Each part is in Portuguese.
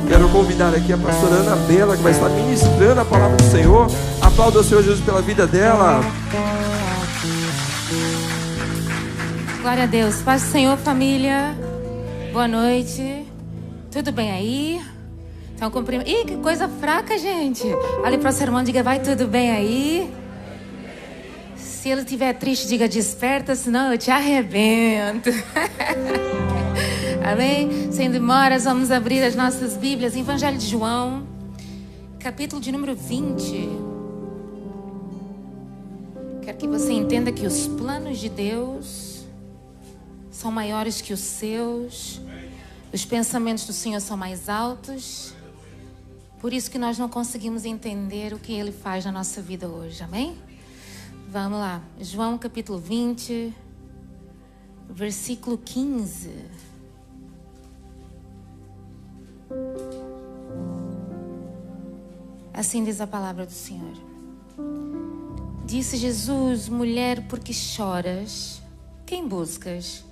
Quero convidar aqui a pastora Ana Bela, que vai estar ministrando a palavra do Senhor. Aplauda o Senhor Jesus pela vida dela. Glória a Deus. Paz do Senhor, família. Boa noite. Tudo bem aí? Então, cumprimento. Ih, que coisa fraca, gente. Olha para o seu irmão e diga, vai tudo bem aí? Se ele estiver triste, diga, desperta, senão eu te arrebento. Amém? Sem demoras, vamos abrir as nossas Bíblias. Evangelho de João, capítulo de número 20. Quero que você entenda que os planos de Deus são maiores que os seus. Os pensamentos do Senhor são mais altos. Por isso que nós não conseguimos entender o que Ele faz na nossa vida hoje. Amém? Vamos lá. João capítulo 20, versículo 15. Assim diz a palavra do Senhor. Disse Jesus, mulher, por que choras? Quem buscas?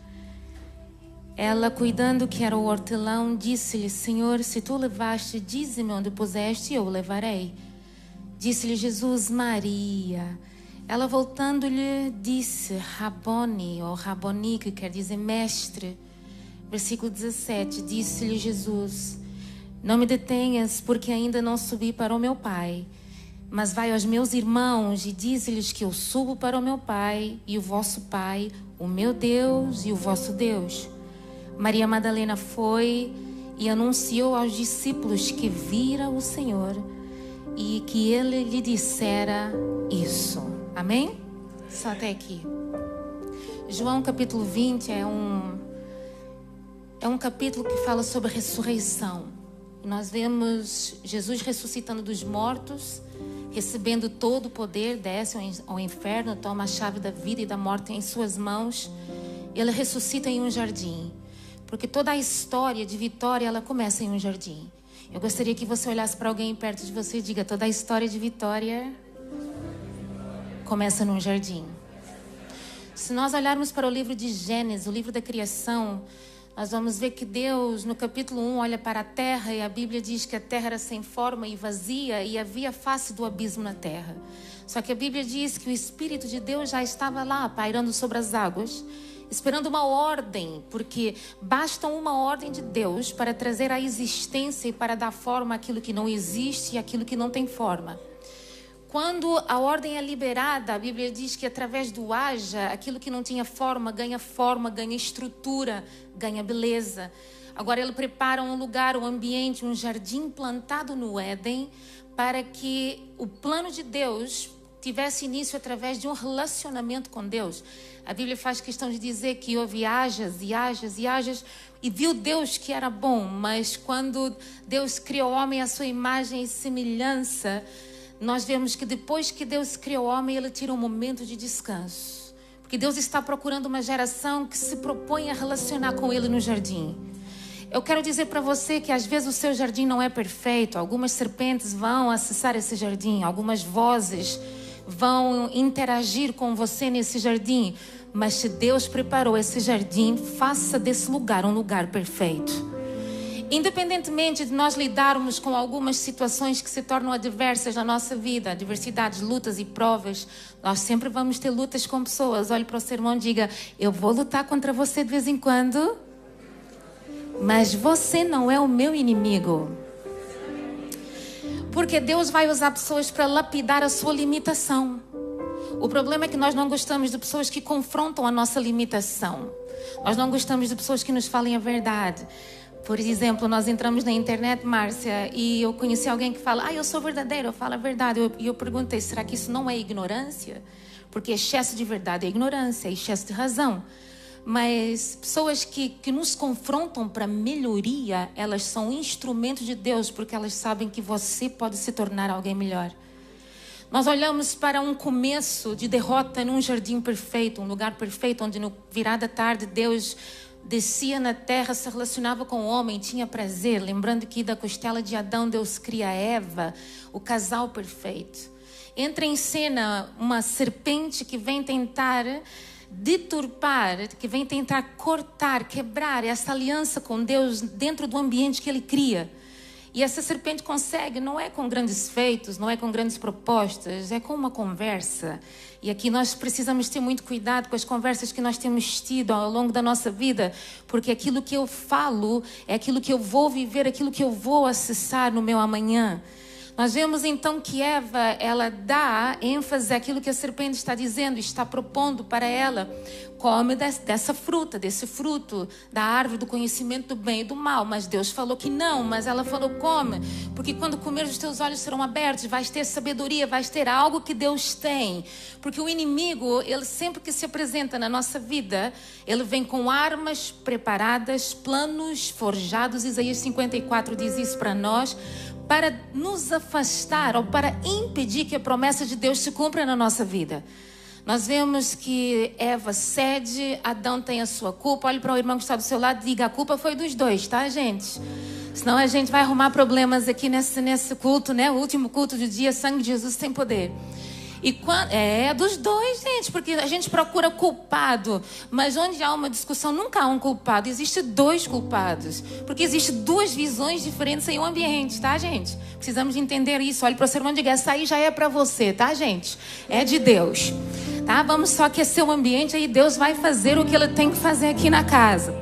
Ela, cuidando que era o hortelão, disse-lhe, Senhor, se tu levaste, dize-me onde puseste e eu o levarei. Disse-lhe Jesus, Maria. Ela, voltando-lhe, disse, Raboni, ou Raboni, que quer dizer mestre. Versículo 17, disse-lhe Jesus, não me detenhas, porque ainda não subi para o meu Pai. Mas vai aos meus irmãos e dize-lhes que eu subo para o meu Pai e o vosso Pai, o meu Deus e o vosso Deus. Maria Madalena foi e anunciou aos discípulos que vira o Senhor e que ele lhe dissera isso. Amém? Só até aqui. João capítulo 20 é um capítulo que fala sobre ressurreição. Nós vemos Jesus ressuscitando dos mortos, recebendo todo o poder, desce ao inferno, toma a chave da vida e da morte em suas mãos. Ele ressuscita em um jardim. Porque toda a história de vitória, ela começa em um jardim. Eu gostaria que você olhasse para alguém perto de você e diga, toda a história de vitória começa num jardim. Se nós olharmos para o livro de Gênesis, o livro da criação, nós vamos ver que Deus, no capítulo 1, olha para a terra e a Bíblia diz que a terra era sem forma e vazia e havia face do abismo na terra. Só que a Bíblia diz que o Espírito de Deus já estava lá, pairando sobre as águas, esperando uma ordem, porque basta uma ordem de Deus para trazer a existência e para dar forma àquilo que não existe e àquilo que não tem forma. Quando a ordem é liberada, a Bíblia diz que através do haja, aquilo que não tinha forma, ganha estrutura, ganha beleza. Agora ele prepara um lugar, um ambiente, um jardim plantado no Éden, para que o plano de Deus tivesse início através de um relacionamento com Deus. A Bíblia faz questão de dizer que houve hajas e viu Deus que era bom, mas quando Deus criou o homem à sua imagem e semelhança, nós vemos que depois que Deus criou o homem, Ele tira um momento de descanso. Porque Deus está procurando uma geração que se propõe a relacionar com Ele no jardim. Eu quero dizer para você que às vezes o seu jardim não é perfeito. Algumas serpentes vão acessar esse jardim, algumas vozes vão interagir com você nesse jardim. Mas se Deus preparou esse jardim, faça desse lugar um lugar perfeito. Independentemente de nós lidarmos com algumas situações que se tornam adversas na nossa vida, adversidades, lutas e provas, nós sempre vamos ter lutas com pessoas. Olhe para o seu irmão e diga, eu vou lutar contra você de vez em quando, mas você não é o meu inimigo. Porque Deus vai usar pessoas para lapidar a sua limitação. O problema é que nós não gostamos de pessoas que confrontam a nossa limitação. Nós não gostamos de pessoas que nos falem a verdade. Por exemplo, nós entramos na internet, Márcia, e eu conheci alguém que fala, eu sou verdadeiro, eu falo a verdade. E eu perguntei, será que isso não é ignorância? Porque excesso de verdade é ignorância, é excesso de razão. Mas pessoas que nos confrontam para melhoria, elas são instrumentos de Deus, porque elas sabem que você pode se tornar alguém melhor. Nós olhamos para um começo de derrota num jardim perfeito, um lugar perfeito, onde no virar da tarde Deus descia na terra, se relacionava com o homem, tinha prazer. Lembrando que da costela de Adão Deus cria Eva, o casal perfeito. Entra em cena uma serpente que vem tentar deturpar, que vem tentar cortar, quebrar essa aliança com Deus dentro do ambiente que Ele cria. E essa serpente consegue, não é com grandes feitos, não é com grandes propostas, é com uma conversa. E aqui nós precisamos ter muito cuidado com as conversas que nós temos tido ao longo da nossa vida, porque aquilo que eu falo é aquilo que eu vou viver, aquilo que eu vou acessar no meu amanhã. Nós vemos então que Eva, ela dá ênfase àquilo que a serpente está dizendo, está propondo para ela. Come dessa fruta, desse fruto da árvore do conhecimento do bem e do mal. Mas Deus falou que não, mas ela falou come. Porque quando comeres os teus olhos serão abertos, vais ter sabedoria, vais ter algo que Deus tem. Porque o inimigo, ele sempre que se apresenta na nossa vida, ele vem com armas preparadas, planos forjados. Isaías 54 diz isso para nós, para nos afastar ou para impedir que a promessa de Deus se cumpra na nossa vida. Nós vemos que Eva cede, Adão tem a sua culpa. Olhe para o irmão que está do seu lado e diga, a culpa foi dos dois, tá, gente? Senão a gente vai arrumar problemas aqui nesse culto, né? O último culto do dia, sangue de Jesus tem poder. E é dos dois, gente, porque a gente procura culpado, mas onde há uma discussão nunca há um culpado, existem dois culpados, porque existem duas visões diferentes em um ambiente, tá, gente? Precisamos entender isso. Olhe para o seu irmão e diga, essa aí já é para você, tá, gente? É de Deus, tá? Vamos só aquecer o ambiente, aí Deus vai fazer o que Ele tem que fazer aqui na casa.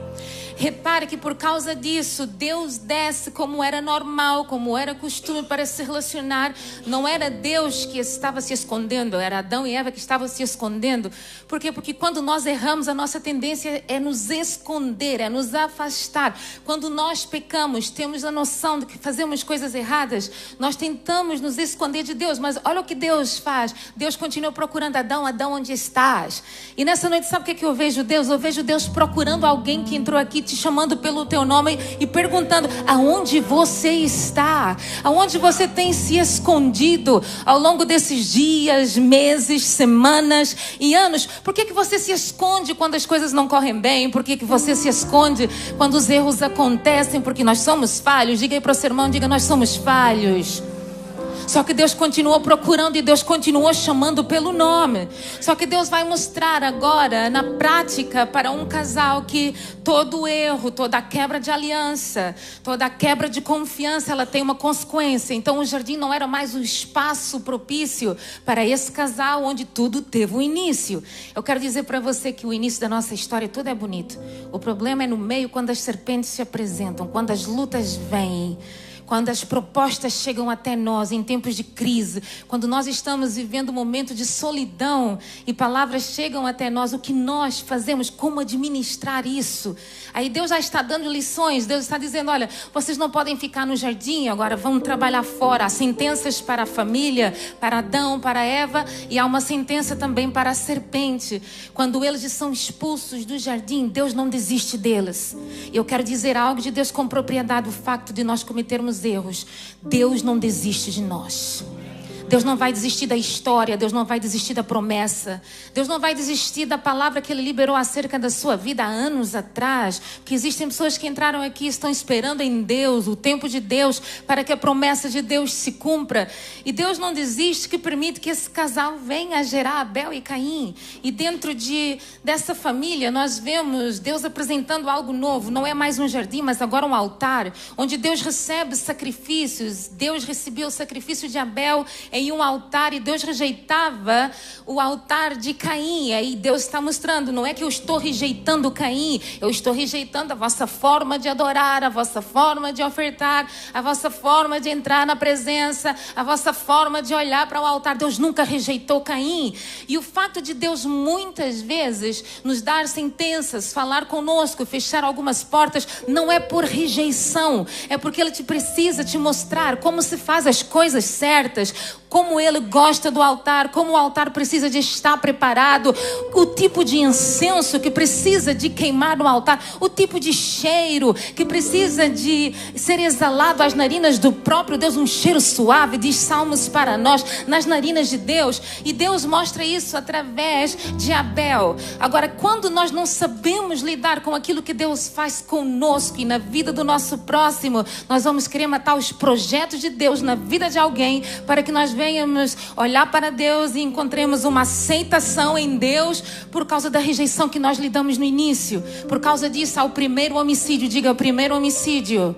Repare que por causa disso, Deus desce como era normal, como era costume para se relacionar. Não era Deus que estava se escondendo, era Adão e Eva que estavam se escondendo. Por quê? Porque quando nós erramos, a nossa tendência é nos esconder, é nos afastar. Quando nós pecamos, temos a noção de que fazemos coisas erradas, nós tentamos nos esconder de Deus. Mas olha o que Deus faz. Deus continua procurando Adão, Adão, onde estás? E nessa noite, sabe o que eu vejo Deus? Eu vejo Deus procurando alguém que entrou aqui, te chamando pelo teu nome e perguntando, aonde você está? Aonde você tem se escondido ao longo desses dias, meses, semanas e anos? Por que você se esconde quando as coisas não correm bem? Por que você se esconde quando os erros acontecem? Porque nós somos falhos. Diga aí para o seu irmão, diga, nós somos falhos. Só que Deus continuou procurando e Deus continuou chamando pelo nome. Só que Deus vai mostrar agora na prática para um casal que todo erro, toda quebra de aliança, toda quebra de confiança, ela tem uma consequência. Então o jardim não era mais o espaço propício para esse casal onde tudo teve um início. Eu quero dizer para você que o início da nossa história tudo é bonito. O problema é no meio, quando as serpentes se apresentam, quando as lutas vêm, quando as propostas chegam até nós em tempos de crise, quando nós estamos vivendo um momento de solidão e palavras chegam até nós, o que nós fazemos, como administrar isso? Aí Deus já está dando lições, Deus está dizendo, olha, vocês não podem ficar no jardim, agora vão trabalhar fora. Há sentenças para a família, para Adão, para Eva, e há uma sentença também para a serpente. Quando eles são expulsos do jardim, Deus não desiste deles. E eu quero dizer algo de Deus com propriedade, o facto de nós cometermos erros. Deus não desiste de nós. Deus não vai desistir da história, Deus não vai desistir da promessa, Deus não vai desistir da palavra que Ele liberou acerca da sua vida há anos atrás. Porque existem pessoas que entraram aqui e estão esperando em Deus, o tempo de Deus, para que a promessa de Deus se cumpra. E Deus não desiste, que permite que esse casal venha a gerar Abel e Caim. E dentro dessa família nós vemos Deus apresentando algo novo. Não é mais um jardim, mas agora um altar, onde Deus recebe sacrifícios. Deus recebeu o sacrifício de Abel em um altar e Deus rejeitava o altar de Caim. E aí Deus está mostrando, não é que eu estou rejeitando Caim, eu estou rejeitando a vossa forma de adorar, a vossa forma de ofertar, a vossa forma de entrar na presença, a vossa forma de olhar para o altar. Deus nunca rejeitou Caim. E o fato de Deus muitas vezes nos dar sentenças, falar conosco, fechar algumas portas, não é por rejeição, é porque Ele precisa te mostrar como se faz as coisas certas, como Ele gosta do altar, como o altar precisa de estar preparado, o tipo de incenso que precisa de queimar no altar, o tipo de cheiro que precisa de ser exalado às narinas do próprio Deus, um cheiro suave, diz Salmos para nós, nas narinas de Deus. E Deus mostra isso através de Abel. Agora, quando nós não sabemos lidar com aquilo que Deus faz conosco e na vida do nosso próximo, nós vamos querer matar os projetos de Deus na vida de alguém, para que nós venhamos olhar para Deus e encontremos uma aceitação em Deus por causa da rejeição que nós lidamos no início. Por causa disso, há o primeiro homicídio. Diga, o primeiro homicídio.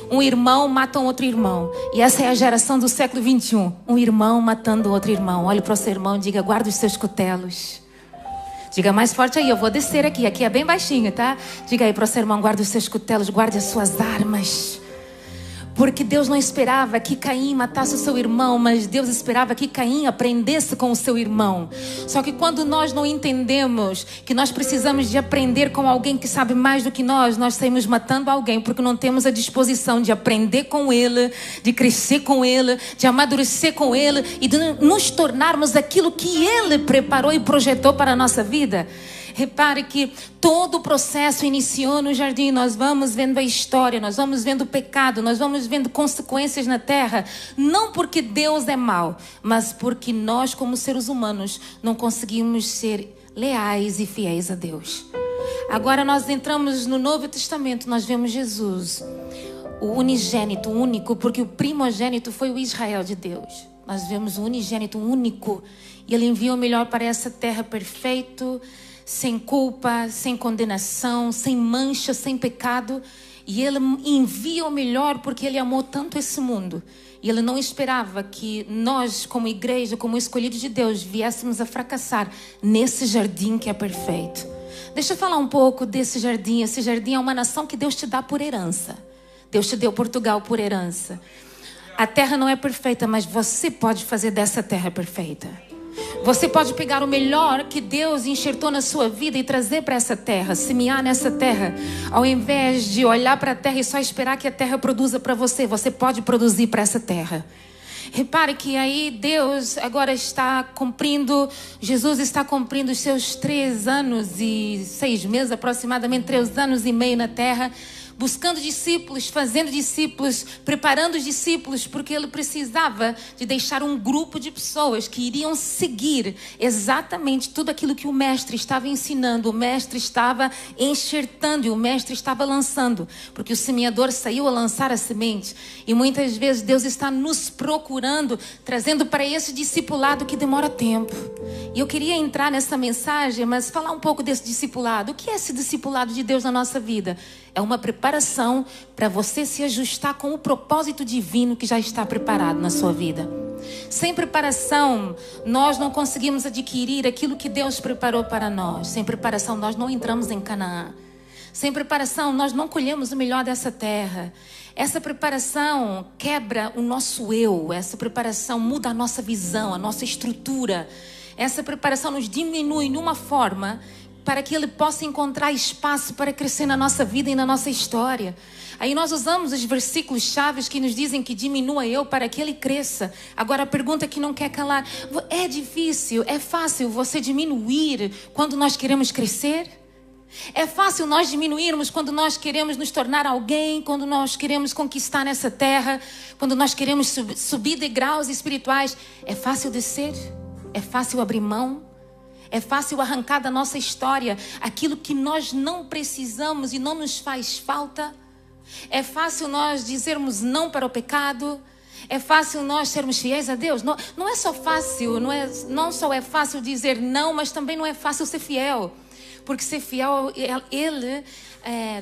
Um irmão mata um outro irmão. E essa é a geração do século 21. Um irmão matando outro irmão. Olhe para o seu irmão e diga: guarda os seus cutelos. Diga mais forte aí, eu vou descer aqui. Aqui é bem baixinho, tá? Diga aí para o seu irmão: guarda os seus cutelos, guarde as suas armas. Porque Deus não esperava que Caim matasse o seu irmão, mas Deus esperava que Caim aprendesse com o seu irmão. Só que quando nós não entendemos que nós precisamos de aprender com alguém que sabe mais do que nós saímos matando alguém porque não temos a disposição de aprender com ele, de crescer com ele, de amadurecer com ele e de nos tornarmos aquilo que ele preparou e projetou para a nossa vida. Repare que todo o processo iniciou no jardim. Nós vamos vendo a história, nós vamos vendo o pecado, nós vamos vendo consequências na terra. Não porque Deus é mau, mas porque nós, como seres humanos, não conseguimos ser leais e fiéis a Deus. Agora nós entramos no Novo Testamento, nós vemos Jesus, o unigênito, único, porque o primogênito foi o Israel de Deus. Nós vemos o unigênito único e ele envia o melhor para essa terra, perfeito, sem culpa, sem condenação, sem mancha, sem pecado. E ele envia o melhor porque ele amou tanto esse mundo. E ele não esperava que nós, como igreja, como escolhidos de Deus, viéssemos a fracassar nesse jardim que é perfeito. Deixa eu falar um pouco desse jardim. Esse jardim é uma nação que Deus te dá por herança. Deus te deu Portugal por herança. A terra não é perfeita, mas você pode fazer dessa terra perfeita. Você pode pegar o melhor que Deus enxertou na sua vida e trazer para essa terra, semear nessa terra. Ao invés de olhar para a terra e só esperar que a terra produza para você, você pode produzir para essa terra. Repare que aí Deus agora está cumprindo, Jesus está cumprindo os seus 3 anos e 6 meses, aproximadamente 3 anos e meio na terra, buscando discípulos, fazendo discípulos, preparando os discípulos, porque ele precisava de deixar um grupo de pessoas que iriam seguir exatamente tudo aquilo que o mestre estava ensinando, o mestre estava enxertando e o mestre estava lançando, porque o semeador saiu a lançar a semente. E muitas vezes Deus está nos procurando, trazendo para esse discipulado que demora tempo. E eu queria entrar nessa mensagem, mas falar um pouco desse discipulado. O que é esse discipulado de Deus na nossa vida? É uma preparação para você se ajustar com o propósito divino que já está preparado na sua vida. Sem preparação, nós não conseguimos adquirir aquilo que Deus preparou para nós. Sem preparação, nós não entramos em Canaã. Sem preparação, nós não colhemos o melhor dessa terra. Essa preparação quebra o nosso eu. Essa preparação muda a nossa visão, a nossa estrutura. Essa preparação nos diminui de uma forma para que ele possa encontrar espaço para crescer na nossa vida e na nossa história. Aí nós usamos os versículos chaves que nos dizem que diminua eu para que ele cresça. Agora a pergunta que não quer calar: é difícil, é fácil você diminuir quando nós queremos crescer? É fácil nós diminuirmos quando nós queremos nos tornar alguém, quando nós queremos conquistar nessa terra, quando nós queremos subir degraus espirituais? É fácil descer? É fácil abrir mão? É fácil arrancar da nossa história aquilo que nós não precisamos e não nos faz falta? É fácil nós dizermos não para o pecado? É fácil nós sermos fiéis a Deus? Não é só fácil, não só é fácil dizer não, mas também não é fácil ser fiel. Porque ser fiel, ele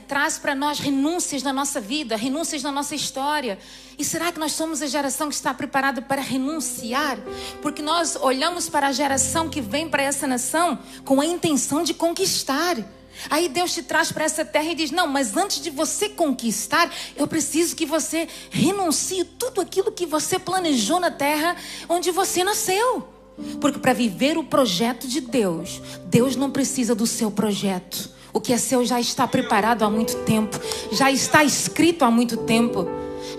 traz para nós renúncias na nossa vida, renúncias na nossa história. E será que nós somos a geração que está preparada para renunciar? Porque nós olhamos para a geração que vem para essa nação com a intenção de conquistar. Aí Deus te traz para essa terra e diz: não, mas antes de você conquistar, eu preciso que você renuncie tudo aquilo que você planejou na terra onde você nasceu. Porque para viver o projeto de Deus, Deus não precisa do seu projeto. O que é seu já está preparado há muito tempo, já está escrito há muito tempo,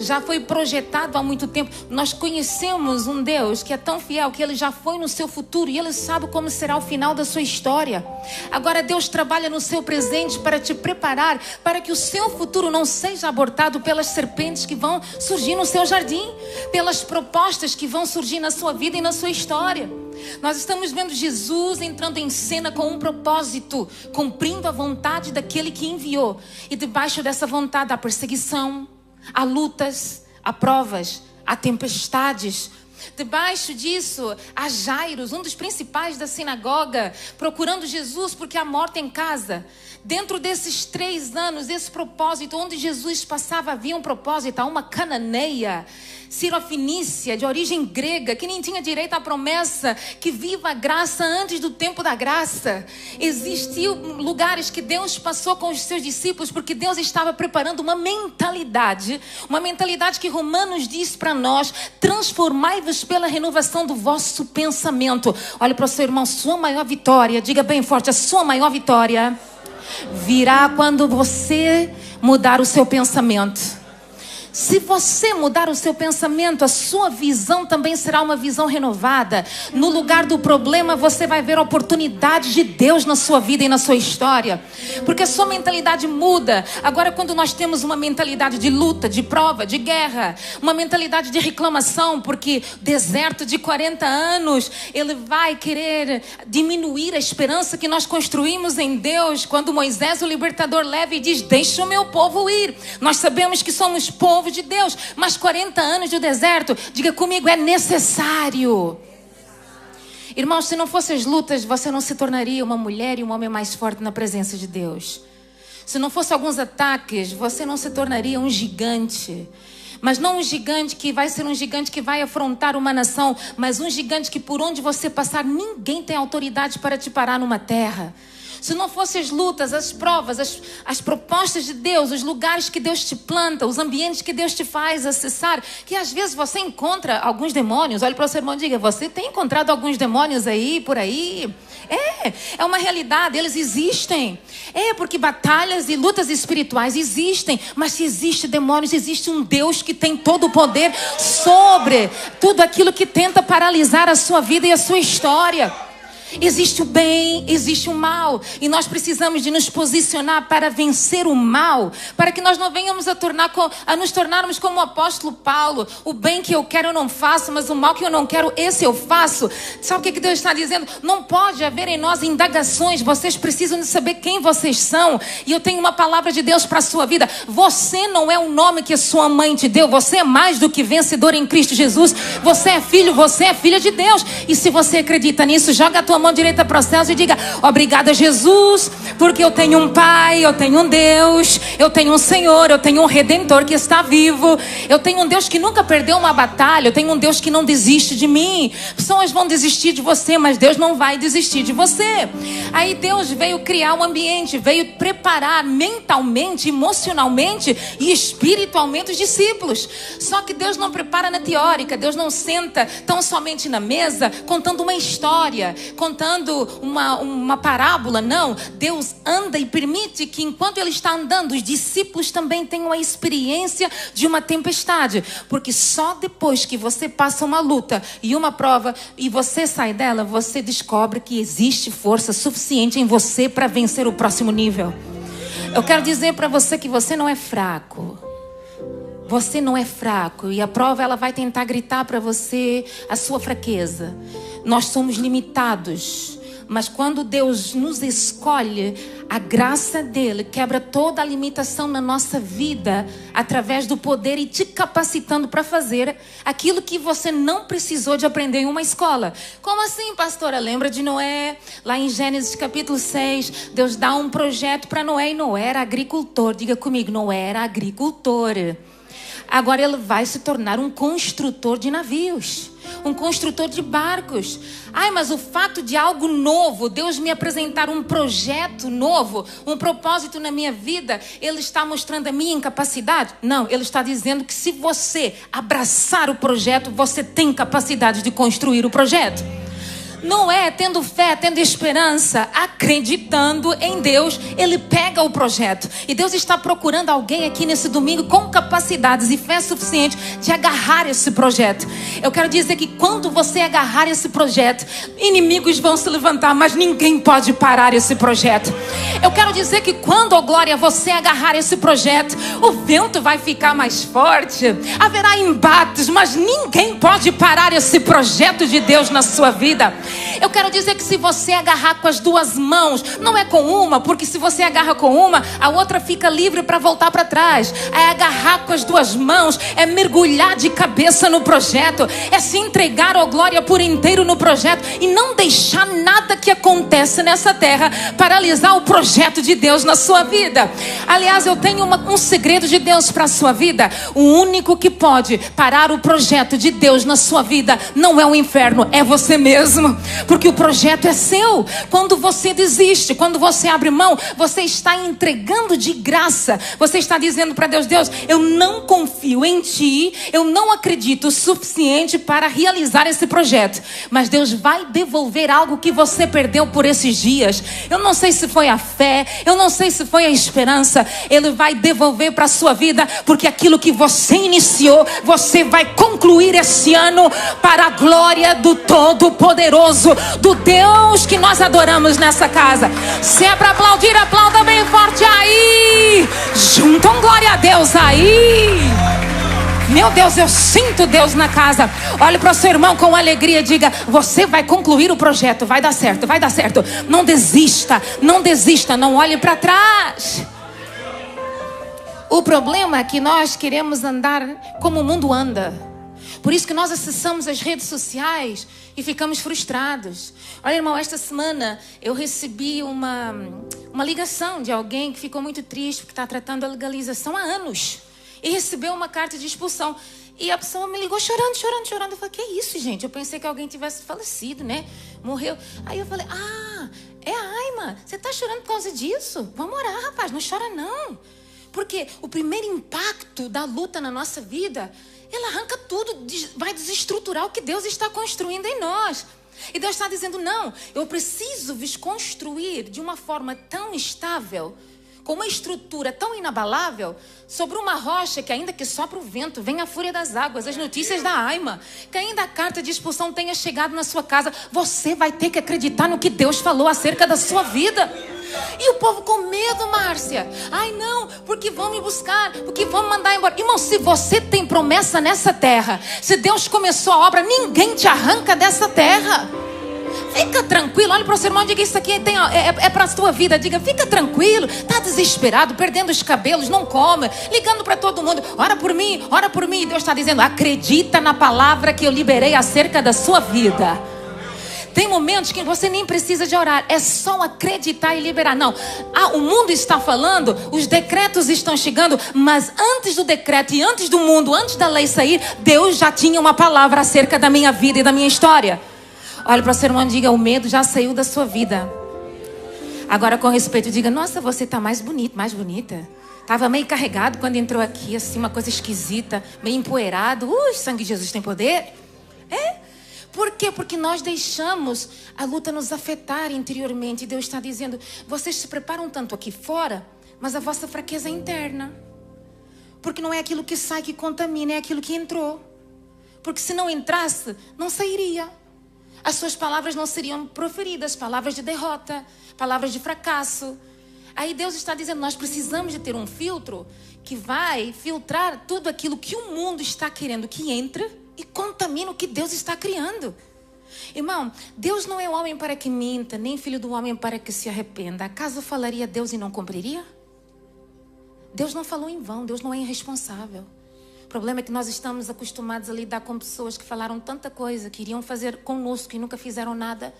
já foi projetado há muito tempo. Nós conhecemos um Deus que é tão fiel que Ele já foi no seu futuro e Ele sabe como será o final da sua história. Agora Deus trabalha no seu presente para te preparar, para que o seu futuro não seja abortado pelas serpentes que vão surgir no seu jardim, pelas propostas que vão surgir na sua vida e na sua história. Nós estamos vendo Jesus entrando em cena com um propósito, cumprindo a vontade daquele que enviou. E debaixo dessa vontade há perseguição, há lutas, há provas, há tempestades. Debaixo disso, há Jairus, um dos principais da sinagoga, procurando Jesus porque há morte em casa. Dentro desses 3 anos, esse propósito, onde Jesus passava, havia um propósito. Há uma cananeia, Sirofenícia, de origem grega, que nem tinha direito à promessa, que viva a graça antes do tempo da graça. Existiam lugares que Deus passou com os seus discípulos, porque Deus estava preparando uma mentalidade que Romanos diz para nós: transformai-vos pela renovação do vosso pensamento. Olha para o seu irmão, sua maior vitória, diga bem forte, a sua maior vitória virá quando você mudar o seu pensamento. Se você mudar o seu pensamento, a sua visão também será uma visão renovada. No lugar do problema, você vai ver a oportunidade de Deus na sua vida e na sua história. Porque a sua mentalidade muda. Agora, quando nós temos uma mentalidade de luta, de prova, de guerra, uma mentalidade de reclamação, porque deserto de 40 anos, ele vai querer diminuir a esperança que nós construímos em Deus. Quando Moisés, o libertador, leva e diz: deixa o meu povo ir. Nós sabemos que somos povo de Deus, mas 40 anos de deserto, diga comigo, é necessário. Irmãos, se não fossem as lutas, você não se tornaria uma mulher e um homem mais forte na presença de Deus. Se não fossem alguns ataques, você não se tornaria um gigante. Mas não um gigante que vai ser um gigante que vai afrontar uma nação, mas um gigante que por onde você passar, ninguém tem autoridade para te parar numa terra. Se não fossem as lutas, as provas, as propostas de Deus, os lugares que Deus te planta, os ambientes que Deus te faz acessar, que às vezes você encontra alguns demônios. Olha para o seu irmão e diga: você tem encontrado alguns demônios aí, por aí? É uma realidade, eles existem. Porque batalhas e lutas espirituais existem. Mas se existe demônios, existe um Deus que tem todo o poder sobre tudo aquilo que tenta paralisar a sua vida e a sua história. Existe o bem, existe o mal, e nós precisamos de nos posicionar para vencer o mal, para que nós não venhamos a nos tornarmos como o apóstolo Paulo: o bem que eu quero eu não faço, mas o mal que eu não quero, esse eu faço. Sabe o que Deus está dizendo? Não pode haver em nós indagações. Vocês precisam de saber quem vocês são, e eu tenho uma palavra de Deus para a sua vida. Você não é o nome que a sua mãe te deu. Você é mais do que vencedor em Cristo Jesus. Você é filho, você é filha de Deus. E se você acredita nisso, joga a tua mão direita para os céus e diga: obrigada, Jesus, porque eu tenho um Pai, eu tenho um Deus, eu tenho um Senhor, eu tenho um Redentor que está vivo, eu tenho um Deus que nunca perdeu uma batalha, eu tenho um Deus que não desiste de mim. Pessoas vão desistir de você, mas Deus não vai desistir de você. Aí Deus veio criar um ambiente, veio preparar mentalmente, emocionalmente e espiritualmente os discípulos. Só que Deus não prepara na teórica. Deus não senta tão somente na mesa contando uma história, contando uma parábola. Não, Deus anda e permite que enquanto Ele está andando, os discípulos também tenham a experiência de uma tempestade. Porque só depois que você passa uma luta e uma prova e você sai dela, você descobre que existe força suficiente em você para vencer o próximo nível. Eu quero dizer para você que você não é fraco. Você não é fraco, e a prova ela vai tentar gritar para você a sua fraqueza. Nós somos limitados, mas quando Deus nos escolhe, a graça dele quebra toda a limitação na nossa vida através do poder e te capacitando para fazer aquilo que você não precisou de aprender em uma escola. Como assim, pastora? Lembra de Noé? Lá em Gênesis capítulo 6, Deus dá um projeto para Noé, e Noé era agricultor. Diga comigo, Noé era agricultor. Agora ele vai se tornar um construtor de navios, um construtor de barcos. Mas o fato de algo novo, Deus me apresentar um projeto novo, um propósito na minha vida, Ele está mostrando a minha incapacidade? Não, Ele está dizendo que se você abraçar o projeto, você tem capacidade de construir o projeto. Noé, tendo fé, tendo esperança, acreditando em Deus, ele pega o projeto. E Deus está procurando alguém aqui nesse domingo com capacidades e fé suficiente de agarrar esse projeto. Eu quero dizer que quando você agarrar esse projeto, inimigos vão se levantar, mas ninguém pode parar esse projeto. Eu quero dizer que quando, ó glória, você agarrar esse projeto, o vento vai ficar mais forte, haverá embates, mas ninguém pode parar esse projeto de Deus na sua vida. Eu quero dizer que se você agarrar com as duas mãos, não é com uma, porque se você agarra com uma, a outra fica livre para voltar para trás. É agarrar com as duas mãos, é mergulhar de cabeça no projeto, é se entregar, ó glória, por inteiro no projeto e não deixar nada que aconteça nessa terra paralisar o projeto de Deus na sua vida. Aliás, eu tenho um segredo de Deus para a sua vida. O único que pode parar o projeto de Deus na sua vida não é o inferno, é você mesmo, porque o projeto é seu. Quando você desiste, quando você abre mão, você está entregando de graça. Você está dizendo para Deus: Deus, eu não confio em ti, eu não acredito o suficiente para realizar esse projeto, mas Deus vai devolver algo que você perdeu por esses dias. Eu não sei se foi a fé, eu não sei se foi a esperança. Ele vai devolver para a sua vida, porque aquilo que você iniciou, você vai concluir esse ano para a glória do Todo-Poderoso, do Deus que nós adoramos nessa casa. Se é para aplaudir, aplauda bem forte aí. Juntam glória a Deus aí. Meu Deus, eu sinto Deus na casa. Olhe para o seu irmão com alegria e diga: você vai concluir o projeto, vai dar certo, vai dar certo. Não desista, não desista, não olhe para trás. O problema é que nós queremos andar como o mundo anda. Por isso que nós acessamos as redes sociais e ficamos frustrados. Olha, irmão, esta semana eu recebi uma ligação de alguém que ficou muito triste porque está tratando a legalização há anos. E recebeu uma carta de expulsão. E a pessoa me ligou chorando. Eu falei: que isso, gente? Eu pensei que alguém tivesse falecido, né? Morreu. Aí eu falei: é a Aima. Você está chorando por causa disso? Vamos orar, rapaz. Não chora, não. Porque o primeiro impacto da luta na nossa vida, ela arranca tudo, vai desestruturar o que Deus está construindo em nós. E Deus está dizendo: não, eu preciso vos construir de uma forma tão estável, com uma estrutura tão inabalável, sobre uma rocha que ainda que sopra o vento, vem a fúria das águas, as notícias da Aima, que ainda a carta de expulsão tenha chegado na sua casa, você vai ter que acreditar no que Deus falou acerca da sua vida. E o povo com medo, Márcia. Ai não, porque vão me buscar, porque vão me mandar embora. Irmão, se você tem promessa nessa terra, se Deus começou a obra, ninguém te arranca dessa terra. Fica tranquilo, olha para o seu irmão e diga: isso aqui é para a sua vida. Diga: fica tranquilo, está desesperado, perdendo os cabelos, não come, ligando para todo mundo: ora por mim, ora por mim. E Deus está dizendo: acredita na palavra que eu liberei acerca da sua vida. Tem momentos que você nem precisa de orar, é só acreditar e liberar. Não, o mundo está falando, os decretos estão chegando, mas antes do decreto e antes do mundo, antes da lei sair, Deus já tinha uma palavra acerca da minha vida e da minha história. Olha para o seu irmão e diga: o medo já saiu da sua vida. Agora, com respeito, diga: nossa, você está mais bonito, mais bonita. Estava meio carregado quando entrou aqui, assim, uma coisa esquisita, meio empoeirado. Sangue de Jesus tem poder. Por quê? Porque nós deixamos a luta nos afetar interiormente. E Deus está dizendo: vocês se preparam tanto aqui fora, mas a vossa fraqueza é interna. Porque não é aquilo que sai que contamina, é aquilo que entrou. Porque se não entrasse, não sairia. As suas palavras não seriam proferidas, palavras de derrota, palavras de fracasso. Aí Deus está dizendo: nós precisamos de ter um filtro que vai filtrar tudo aquilo que o mundo está querendo que entre e contamina o que Deus está criando. Irmão, Deus não é homem para que minta, nem filho do homem para que se arrependa. Acaso falaria Deus e não cumpriria? Deus não falou em vão, Deus não é irresponsável. O problema é que nós estamos acostumados a lidar com pessoas que falaram tanta coisa, que iriam fazer conosco e nunca fizeram nada.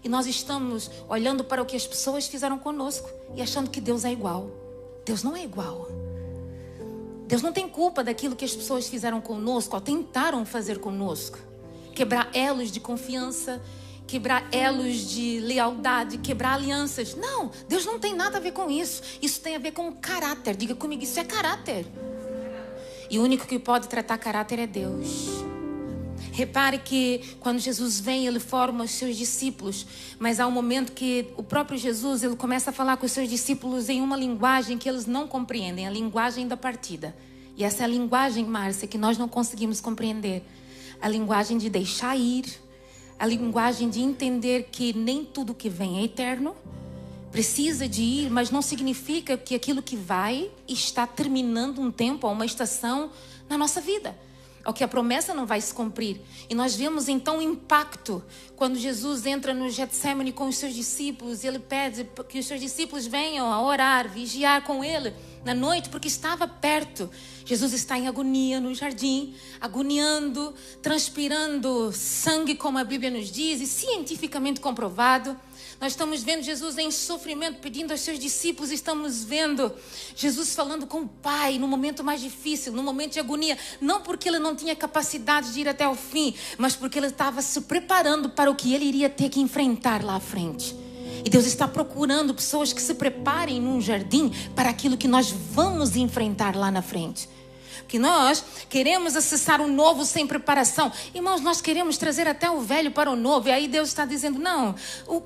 E nós estamos olhando para o que as pessoas fizeram conosco e achando que Deus é igual. Deus não é igual. Deus não tem culpa daquilo que as pessoas fizeram conosco, ou tentaram fazer conosco. Quebrar elos de confiança, quebrar elos de lealdade, quebrar alianças. Não, Deus não tem nada a ver com isso. Isso tem a ver com caráter. Diga comigo: isso é caráter. E o único que pode tratar caráter é Deus. Repare que quando Jesus vem, ele forma os seus discípulos. Mas há um momento que o próprio Jesus, ele começa a falar com os seus discípulos em uma linguagem que eles não compreendem. A linguagem da partida. E essa é a linguagem, Márcia, que nós não conseguimos compreender. A linguagem de deixar ir. A linguagem de entender que nem tudo que vem é eterno. Precisa de ir, mas não significa que aquilo que vai está terminando um tempo ou uma estação na nossa vida. ao que a promessa não vai se cumprir. E nós vemos então o impacto quando Jesus entra no Getsemane com os seus discípulos. Ele pede que os seus discípulos venham a orar, vigiar com ele na noite, porque estava perto. Jesus está em agonia no jardim, agoniando, transpirando sangue, como a Bíblia nos diz, e cientificamente comprovado. Nós estamos vendo Jesus em sofrimento, pedindo aos seus discípulos. Estamos vendo Jesus falando com o Pai no momento mais difícil, no momento de agonia. Não porque ele não tinha capacidade de ir até o fim, mas porque ele estava se preparando para o que ele iria ter que enfrentar lá à frente. E Deus está procurando pessoas que se preparem num jardim para aquilo que nós vamos enfrentar lá na frente. Que nós queremos acessar o novo sem preparação. Irmãos, nós queremos trazer até o velho para o novo. E aí Deus está dizendo, não,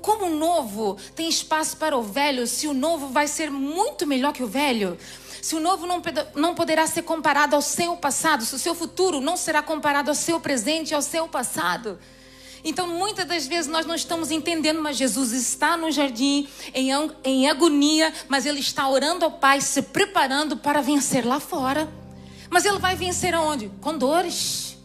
como o novo tem espaço para o velho, se o novo vai ser muito melhor que o velho, se o novo não poderá ser comparado ao seu passado, se o seu futuro não será comparado ao seu presente e ao seu passado. Então, muitas das vezes nós não estamos entendendo, mas Jesus está no jardim, em agonia, mas ele está orando ao Pai, se preparando para vencer lá fora. Mas ele vai vencer aonde? Com dores.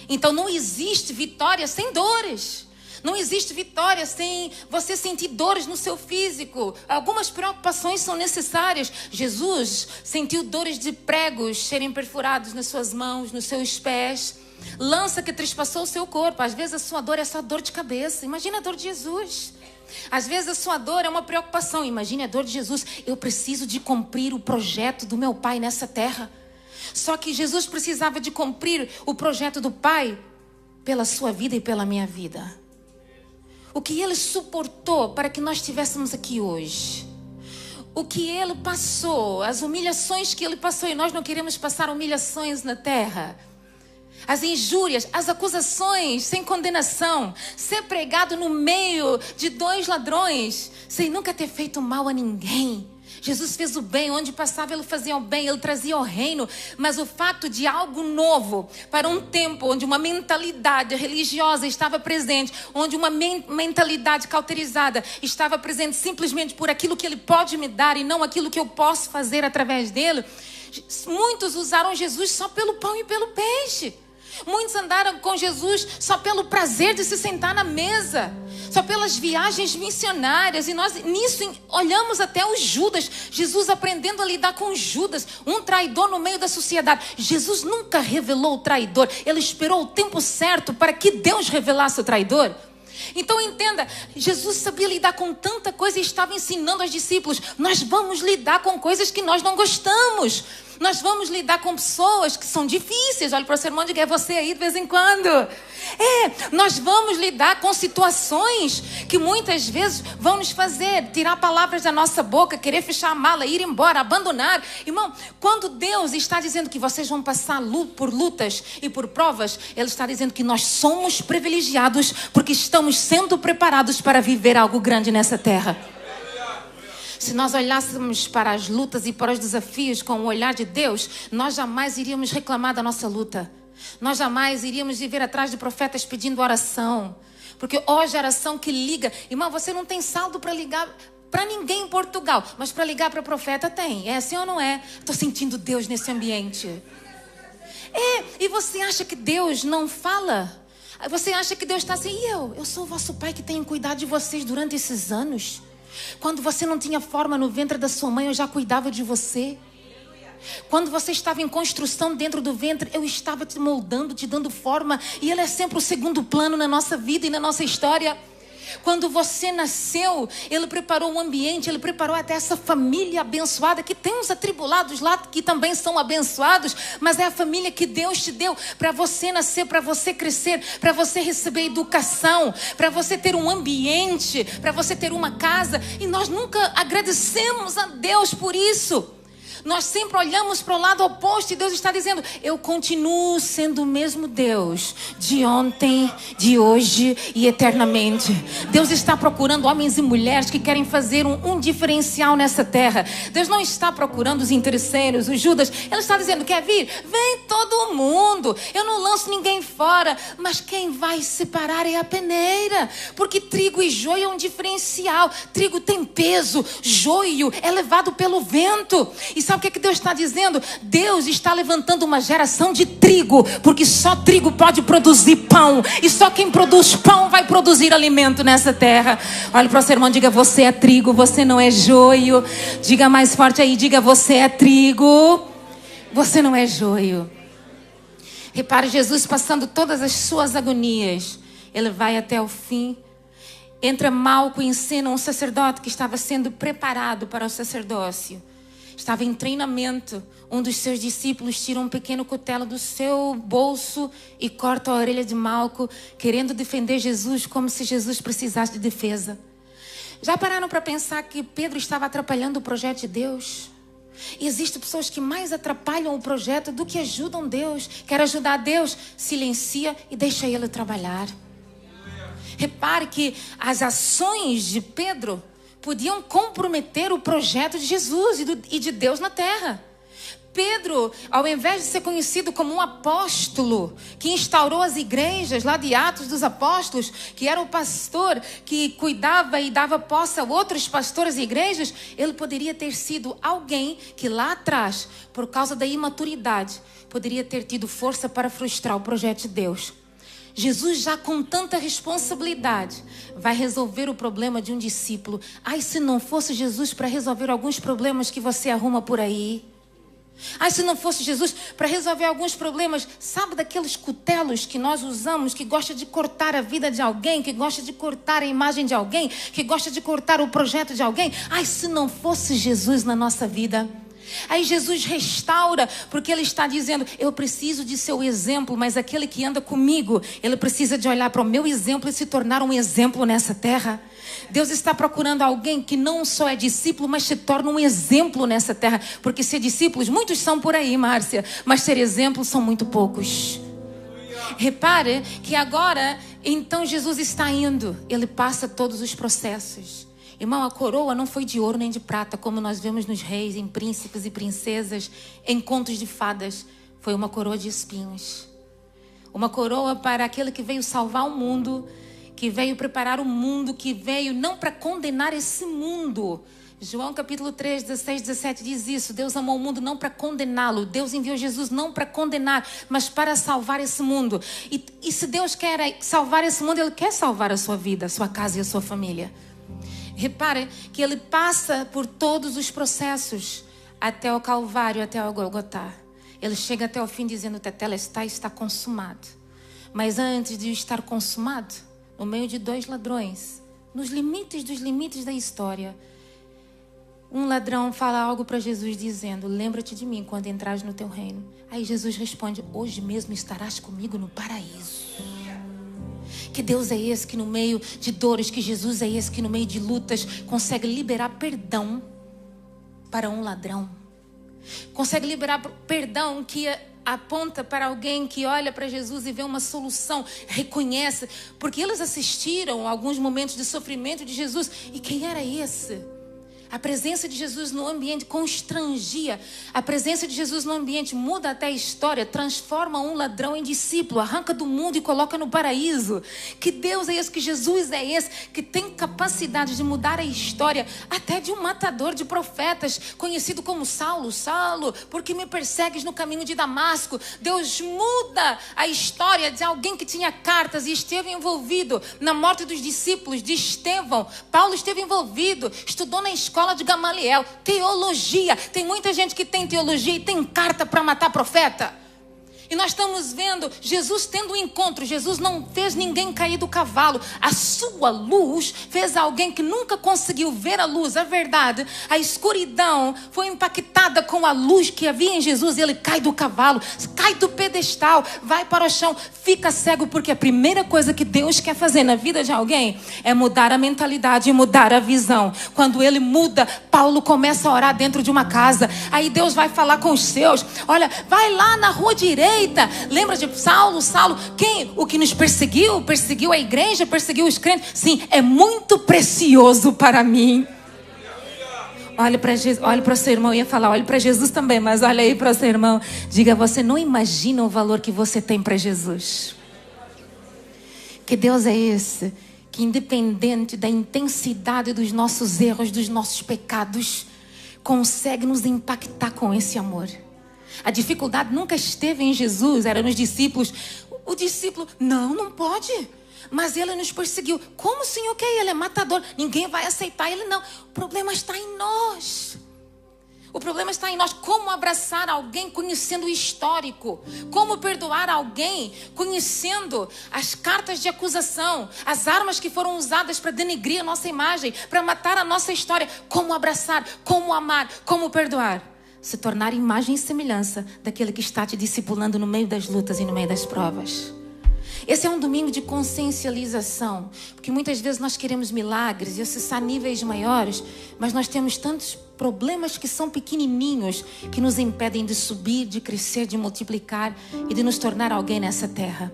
Então não existe vitória sem dores. Não existe vitória sem você sentir dores no seu físico. Algumas preocupações são necessárias. Jesus sentiu dores de pregos serem perfurados nas suas mãos, nos seus pés. Lança que trespassou o seu corpo. Às vezes a sua dor é só dor de cabeça. Imagina a dor de Jesus. Às vezes a sua dor é uma preocupação. Imagine a dor de Jesus. Eu preciso de cumprir o projeto do meu Pai nessa terra. Só que Jesus precisava de cumprir o projeto do Pai pela sua vida e pela minha vida. O que Ele suportou para que nós estivéssemos aqui hoje. O que Ele passou, as humilhações que Ele passou, e nós não queremos passar humilhações na terra. As injúrias, as acusações sem condenação, ser pregado no meio de 2 ladrões, sem nunca ter feito mal a ninguém. Jesus fez o bem, onde passava ele fazia o bem, ele trazia o reino. Mas o fato de algo novo, para um tempo onde uma mentalidade religiosa estava presente, onde uma mentalidade cauterizada estava presente simplesmente por aquilo que ele pode me dar e não aquilo que eu posso fazer através dele. Muitos usaram Jesus só pelo pão e pelo peixe. Muitos andaram com Jesus só pelo prazer de se sentar na mesa, só pelas viagens missionárias. E nós nisso olhamos até os Judas. Jesus aprendendo a lidar com os Judas, um traidor no meio da sociedade. Jesus nunca revelou o traidor. Ele esperou o tempo certo para que Deus revelasse o traidor. Então entenda, Jesus sabia lidar com tanta coisa e estava ensinando aos discípulos. Nós vamos lidar com coisas que nós não gostamos. Nós vamos lidar com pessoas que são difíceis. Olha para o seu irmão e diga, é você aí de vez em quando. Nós vamos lidar com situações que muitas vezes vão nos fazer tirar palavras da nossa boca, querer fechar a mala, ir embora, abandonar. Irmão, quando Deus está dizendo que vocês vão passar por lutas e por provas, Ele está dizendo que nós somos privilegiados porque estamos sendo preparados para viver algo grande nessa terra. Se nós olhássemos para as lutas e para os desafios com o olhar de Deus, nós jamais iríamos reclamar da nossa luta. Nós jamais iríamos viver atrás de profetas pedindo oração. Porque hoje a oração que liga... Irmão, você não tem saldo para ligar para ninguém em Portugal, mas para ligar para profeta tem. É assim ou não é? Estou sentindo Deus nesse ambiente. E você acha que Deus não fala? Você acha que Deus está assim, e eu sou o vosso pai que tenho cuidado de vocês durante esses anos. Quando você não tinha forma no ventre da sua mãe, eu já cuidava de você. Quando você estava em construção dentro do ventre, eu estava te moldando, te dando forma. E Ele é sempre o segundo plano na nossa vida e na nossa história. Quando você nasceu, Ele preparou um ambiente, Ele preparou até essa família abençoada, que tem uns atribulados lá que também são abençoados, mas é a família que Deus te deu para você nascer, para você crescer, para você receber educação, para você ter um ambiente, para você ter uma casa. E nós nunca agradecemos a Deus por isso. Nós sempre olhamos para o lado oposto e Deus está dizendo, eu continuo sendo o mesmo Deus de ontem, de hoje e eternamente. Deus está procurando homens e mulheres que querem fazer um diferencial nessa terra. Deus não está procurando os interesseiros, os Judas. Ele está dizendo, quer vir? Vem todo mundo. todo. Eu não lanço ninguém fora. Mas quem vai separar é a peneira. Porque trigo e joio é um diferencial. Trigo tem peso. Joio é levado pelo vento. E sabe o que Deus está dizendo? Deus está levantando uma geração de trigo. Porque só trigo pode produzir pão. E só quem produz pão vai produzir alimento nessa terra. Olha para o seu irmão e diga: você é trigo, você não é joio. Diga mais forte aí, diga: você é trigo, você não é joio. Repare, Jesus passando todas as suas agonias, ele vai até o fim. Entra Malco e ensina um sacerdote que estava sendo preparado para o sacerdócio. Estava em treinamento. Um dos seus discípulos tira um pequeno cutelo do seu bolso e corta a orelha de Malco, querendo defender Jesus como se Jesus precisasse de defesa. Já pararam para pensar que Pedro estava atrapalhando o projeto de Deus? E existem pessoas que mais atrapalham o projeto do que ajudam Deus. Quer ajudar Deus? Silencia e deixa Ele trabalhar. Repare que as ações de Pedro podiam comprometer o projeto de Jesus e de Deus na terra. Pedro, ao invés de ser conhecido como um apóstolo que instaurou as igrejas lá de Atos dos Apóstolos, que era o pastor que cuidava e dava posse a outros pastores e igrejas, ele poderia ter sido alguém que lá atrás, por causa da imaturidade, poderia ter tido força para frustrar o projeto de Deus. Jesus, já com tanta responsabilidade, vai resolver o problema de um discípulo. Ai, se não fosse Jesus para resolver alguns problemas que você arruma por aí. Ai, se não fosse Jesus para resolver alguns problemas, sabe daqueles cutelos que nós usamos, que gosta de cortar a vida de alguém, que gosta de cortar a imagem de alguém, que gosta de cortar o projeto de alguém? Ai, se não fosse Jesus na nossa vida. Aí Jesus restaura, porque Ele está dizendo: eu preciso de seu exemplo, mas aquele que anda comigo, ele precisa de olhar para o meu exemplo e se tornar um exemplo nessa terra. Deus está procurando alguém que não só é discípulo, mas se torna um exemplo nessa terra. Porque ser discípulos, muitos são por aí, Márcia, mas ser exemplo são muito poucos. Repare que agora, então Jesus está indo, Ele passa todos os processos. Irmão, a coroa não foi de ouro nem de prata, como nós vemos nos reis, em príncipes e princesas, em contos de fadas. Foi uma coroa de espinhos. Uma coroa para aquele que veio salvar o mundo, que veio preparar o mundo, que veio não para condenar esse mundo. João capítulo 3, 16, 17 diz isso. Deus amou o mundo não para condená-lo. Deus enviou Jesus não para condenar, mas para salvar esse mundo. E se Deus quer salvar esse mundo, Ele quer salvar a sua vida, a sua casa e a sua família. Repare que Ele passa por todos os processos até o Calvário, até o Golgotá. Ele chega até o fim dizendo: Tetelestai, está consumado. Mas antes de estar consumado, no meio de dois ladrões, nos limites dos limites da história, um ladrão fala algo para Jesus dizendo: lembra-te de mim quando entrares no teu reino. Aí Jesus responde: hoje mesmo estarás comigo no paraíso. Que Deus é esse que no meio de dores, que Jesus é esse que no meio de lutas consegue liberar perdão para um ladrão. Consegue liberar perdão que aponta para alguém que olha para Jesus e vê uma solução, reconhece. Porque eles assistiram a alguns momentos de sofrimento de Jesus. E quem era esse? A presença de Jesus no ambiente constrangia. A presença de Jesus no ambiente muda até a história. Transforma um ladrão em discípulo. Arranca do mundo e coloca no paraíso. Que Deus é esse, que Jesus é esse, que tem capacidade de mudar a história até de um matador de profetas, conhecido como Saulo. Saulo, por que me persegues no caminho de Damasco? Deus muda a história de alguém que tinha cartas e esteve envolvido na morte dos discípulos de Estevão. Paulo esteve envolvido, estudou na escola de Gamaliel, teologia. Tem muita gente que tem teologia e tem carta para matar profeta. E nós estamos vendo Jesus tendo um encontro. Jesus não fez ninguém cair do cavalo. A sua luz fez alguém que nunca conseguiu ver a luz, a verdade. A escuridão foi impactada com a luz que havia em Jesus. E ele cai do cavalo, cai do pedestal, vai para o chão, fica cego. Porque a primeira coisa que Deus quer fazer na vida de alguém é mudar a mentalidade e mudar a visão. Quando ele muda, Paulo começa a orar dentro de uma casa. Aí Deus vai falar com os seus: olha, vai lá na rua direita. Lembra de Saulo? Saulo, quem? O que nos perseguiu? Perseguiu a igreja? Perseguiu os crentes? Sim, é muito precioso para mim. Olhe para Jesus, olhe para o seu irmão. Eu ia falar, olhe para Jesus também, mas olha aí para o seu irmão. Diga, você não imagina o valor que você tem para Jesus. Que Deus é esse, que independente da intensidade dos nossos erros, dos nossos pecados, consegue nos impactar com esse amor. A dificuldade nunca esteve em Jesus, era nos discípulos. O discípulo, não pode. Mas ele nos perseguiu. Como o Senhor quer? Ele é matador. Ninguém vai aceitar ele, não. O problema está em nós. O problema está em nós. Como abraçar alguém conhecendo o histórico? Como perdoar alguém conhecendo as cartas de acusação? As armas que foram usadas para denegrir a nossa imagem, para matar a nossa história. Como abraçar? Como amar? Como perdoar? Se tornar imagem e semelhança daquele que está te discipulando no meio das lutas e no meio das provas. Esse é um domingo de consciencialização, porque muitas vezes nós queremos milagres e acessar níveis maiores, mas nós temos tantos problemas que são pequenininhos, que nos impedem de subir, de crescer, de multiplicar e de nos tornar alguém nessa terra.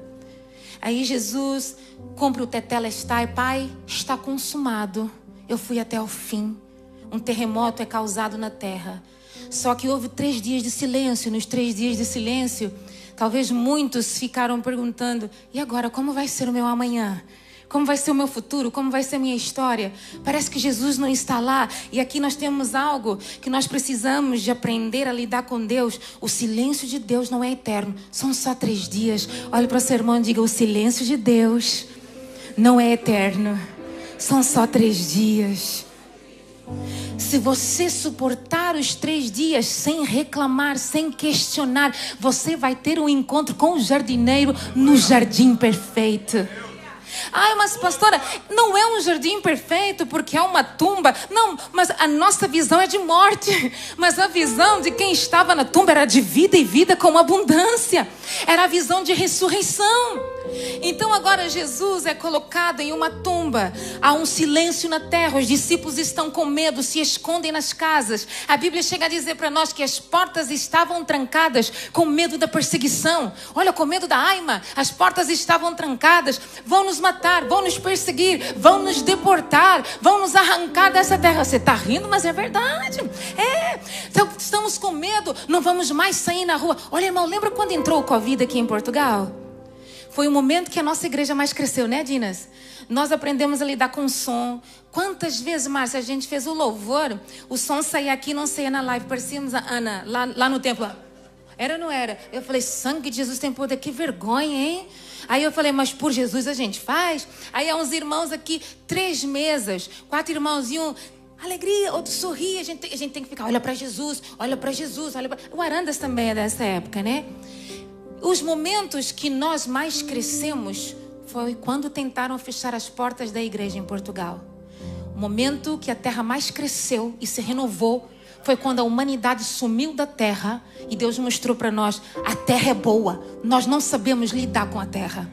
Aí Jesus cumpre o tetelestai, Pai, está consumado, eu fui até o fim. Um terremoto é causado na terra. Só que houve 3 dias de silêncio. Nos 3 dias de silêncio, talvez muitos ficaram perguntando, e agora, como vai ser o meu amanhã? Como vai ser o meu futuro? Como vai ser a minha história? Parece que Jesus não está lá. E aqui nós temos algo que nós precisamos de aprender a lidar com Deus. O silêncio de Deus não é eterno. São só 3 dias. Olhe para o seu irmão e diga, o silêncio de Deus não é eterno. São só 3 dias. Se você suportar os 3 dias sem reclamar, sem questionar, você vai ter um encontro com o jardineiro no jardim perfeito. Ai, mas pastora, não é um jardim perfeito porque é uma tumba. Não, mas a nossa visão é de morte. Mas a visão de quem estava na tumba era de vida e vida com abundância. Era a visão de ressurreição. Então agora Jesus é colocado em uma tumba. Há um silêncio na terra. Os discípulos estão com medo, se escondem nas casas. A Bíblia chega a dizer para nós que as portas estavam trancadas com medo da perseguição. Olha, com medo da Aima. As portas estavam trancadas. Vão nos matar, vão nos perseguir, vão nos deportar, vão nos arrancar dessa terra. Você está rindo, mas é verdade. Então, estamos com medo, não vamos mais sair na rua. Olha, irmão, lembra quando entrou o Covid aqui em Portugal? Foi o momento que a nossa igreja mais cresceu, né, Dinas? Nós aprendemos a lidar com o som. Quantas vezes, Márcia, a gente fez o louvor, o som saía aqui e não saía na live. Parecíamos a Ana, lá no templo. Era ou não era? Eu falei, sangue de Jesus tem poder, que vergonha, hein? Aí eu falei, mas por Jesus a gente faz. Aí há uns irmãos aqui, 3 mesas, 4 irmãos e um... Alegria, outro sorria, a gente tem que ficar, olha para Jesus, olha para Jesus, olha pra... O Arandas também é dessa época, né? Os momentos que nós mais crescemos foi quando tentaram fechar as portas da igreja em Portugal. O momento que a terra mais cresceu e se renovou foi quando a humanidade sumiu da terra e Deus mostrou para nós, a terra é boa, nós não sabemos lidar com a terra.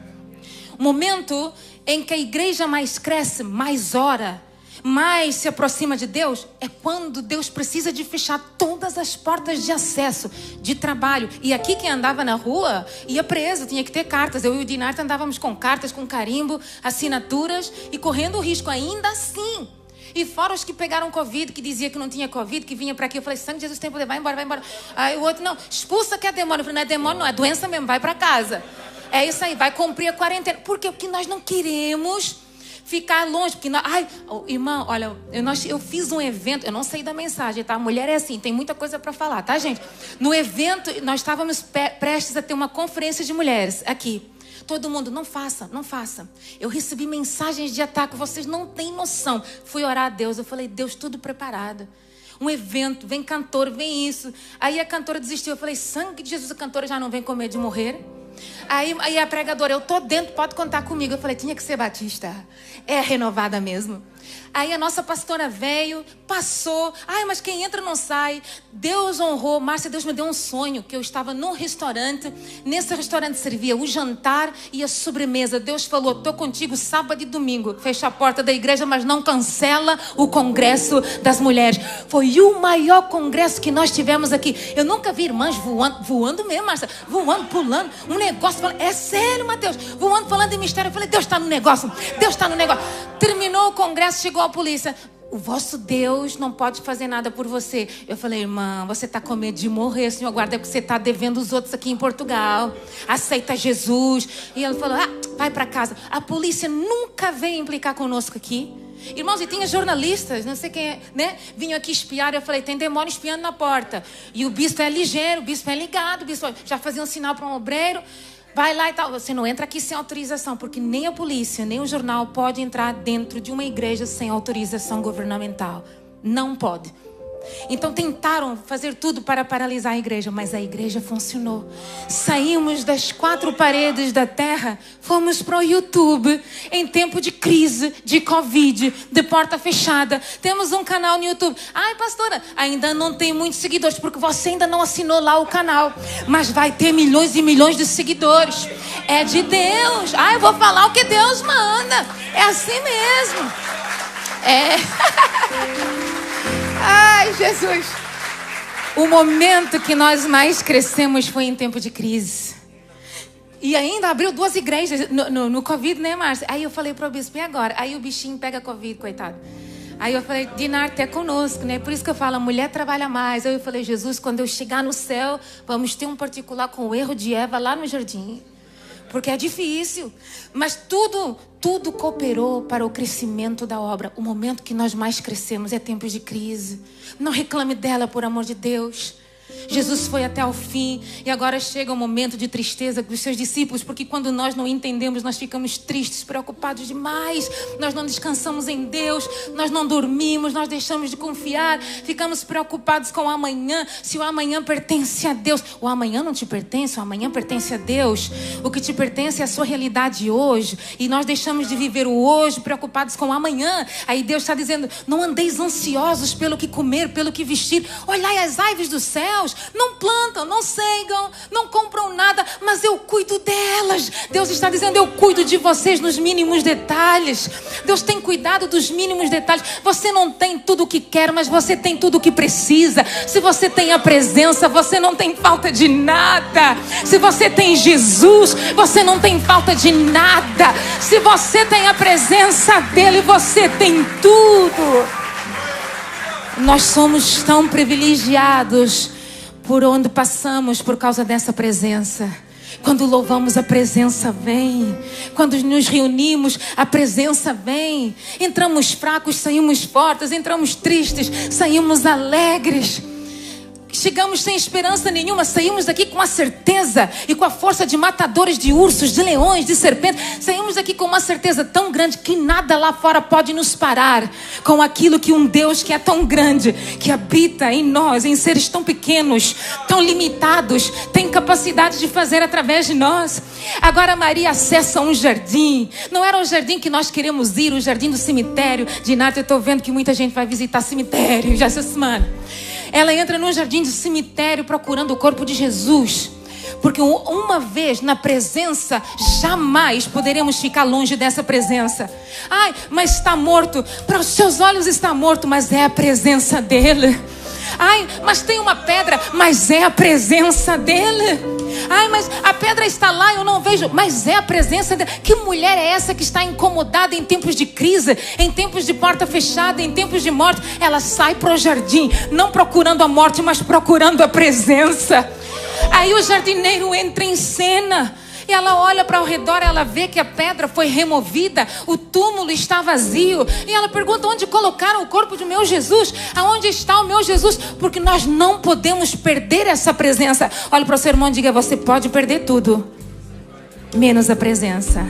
O momento em que a igreja mais cresce, mais ora, mais se aproxima de Deus, é quando Deus precisa de fechar todas as portas de acesso, de trabalho. E aqui quem andava na rua ia preso, tinha que ter cartas. Eu e o Dinarto andávamos com cartas, com carimbo, assinaturas e correndo o risco ainda assim. E fora os que pegaram Covid, que dizia que não tinha Covid, que vinha para aqui. Eu falei, sangue de Jesus tem poder, vai embora, vai embora. Aí o outro, não, expulsa que é demônio. Eu falei, não é demônio, não, é doença mesmo, vai para casa. É isso aí, vai cumprir a quarentena. Por quê? Porque nós não queremos ficar longe, porque nós... Ai, irmão, olha, eu fiz um evento, eu não sei da mensagem, tá? A mulher é assim, tem muita coisa para falar, tá, gente? No evento, nós estávamos prestes a ter uma conferência de mulheres aqui. Todo mundo, não faça, não faça. Eu recebi mensagens de ataque, vocês não têm noção. Fui orar a Deus, eu falei, Deus, tudo preparado. Um evento, vem cantor, vem isso. Aí a cantora desistiu, eu falei, sangue de Jesus, a cantora já não vem com medo de morrer. Aí a pregadora, eu tô dentro, pode contar comigo. Eu falei, tinha que ser batista. É renovada mesmo. Aí a nossa pastora veio, passou. Ai, mas quem entra não sai. Deus honrou. Márcia, Deus me deu um sonho. Que eu estava num restaurante. Nesse restaurante servia o jantar e a sobremesa. Deus falou, tô contigo sábado e domingo. Fecha a porta da igreja, mas não cancela o congresso das mulheres. Foi o maior congresso que nós tivemos aqui. Eu nunca vi irmãs voando mesmo, Márcia. Voando, pulando. Um negócio, é sério, Mateus. Voando, falando em mistério. Eu falei, Deus está no negócio. Deus está no negócio. Terminou o congresso, chegou a polícia. o vosso Deus não pode fazer nada por você. Eu falei, irmã, você está com medo de morrer, Senhor, guarda, porque você está devendo os outros aqui em Portugal. Aceita Jesus. E ela falou, vai para casa. A polícia nunca veio implicar conosco aqui. Irmãos, e tinha jornalistas, não sei quem é, né? Vinham aqui espiar, eu falei, tem demônio espiando na porta. E o bispo é ligeiro, o bispo é ligado, o bispo já fazia um sinal para um obreiro. Vai lá e tal. Você não entra aqui sem autorização, porque nem a polícia, nem o jornal pode entrar dentro de uma igreja sem autorização governamental. Não pode. Então tentaram fazer tudo para paralisar a igreja, mas a igreja funcionou. Saímos das 4 paredes da terra, fomos para o YouTube em tempo de crise, de Covid, de porta fechada. Temos um canal no YouTube. Ai, pastora, ainda não tem muitos seguidores, porque você ainda não assinou lá o canal. Mas vai ter milhões e milhões de seguidores. É de Deus. Eu vou falar o que Deus manda. É assim mesmo. Ai, Jesus. O momento que nós mais crescemos foi em tempo de crise. E ainda abriu 2 igrejas no Covid, né, Márcia? Aí eu falei para o bispo, e agora? Aí o bichinho pega Covid, coitado. Aí eu falei, Dinarte é conosco, né? Por isso que eu falo, a mulher trabalha mais. Aí eu falei, Jesus, quando eu chegar no céu, vamos ter um particular com o erro de Eva lá no jardim. Porque é difícil, mas tudo cooperou para o crescimento da obra. O momento que nós mais crescemos é tempos de crise. Não reclame dela, por amor de Deus. Jesus foi até o fim e agora chega o momento de tristeza dos seus discípulos, porque quando nós não entendemos, nós ficamos tristes, preocupados demais, nós não descansamos em Deus, nós não dormimos, nós deixamos de confiar, ficamos preocupados com o amanhã, se o amanhã pertence a Deus. O amanhã não te pertence, o amanhã pertence a Deus. O que te pertence é a sua realidade hoje, e nós deixamos de viver o hoje preocupados com o amanhã. Aí Deus está dizendo, não andeis ansiosos pelo que comer, pelo que vestir. Olhai as aves dos céus, não plantam, não cegam, não compram nada, mas eu cuido delas. Deus está dizendo, eu cuido de vocês nos mínimos detalhes. Deus tem cuidado dos mínimos detalhes. Você não tem tudo o que quer, mas você tem tudo o que precisa. Se você tem a presença, você não tem falta de nada. Se você tem Jesus, você não tem falta de nada. Se você tem a presença dele, você tem tudo. Nós somos tão privilegiados por onde passamos por causa dessa presença. Quando louvamos, a presença vem. Quando nos reunimos, a presença vem. Entramos fracos, saímos fortes. Entramos tristes, saímos alegres. Chegamos sem esperança nenhuma, saímos daqui com a certeza e com a força de matadores de ursos, de leões, de serpentes. Saímos daqui com uma certeza tão grande que nada lá fora pode nos parar com aquilo que um Deus que é tão grande, que habita em nós, em seres tão pequenos, tão limitados, tem capacidade de fazer através de nós. Agora Maria acessa um jardim. Não era o jardim que nós queremos ir, o jardim do cemitério. Dinarte, eu estou vendo que muita gente vai visitar cemitério já essa semana. Ela entra num jardim de cemitério procurando o corpo de Jesus. Porque uma vez na presença, jamais poderemos ficar longe dessa presença. Ai, mas está morto. Para os seus olhos está morto, mas é a presença dele. Ai, mas tem uma pedra, mas é a presença dele. Ai, mas a pedra está lá, eu não vejo, mas é a presença dele. Que mulher é essa que está incomodada em tempos de crise, em tempos de porta fechada, em tempos de morte? Ela sai para o jardim, não procurando a morte, mas procurando a presença. Aí o jardineiro entra em cena. E ela olha para o redor, ela vê que a pedra foi removida, o túmulo está vazio. E ela pergunta, onde colocaram o corpo de meu Jesus? Aonde está o meu Jesus? Porque nós não podemos perder essa presença. Olha para o seu irmão e diga, você pode perder tudo, menos a presença.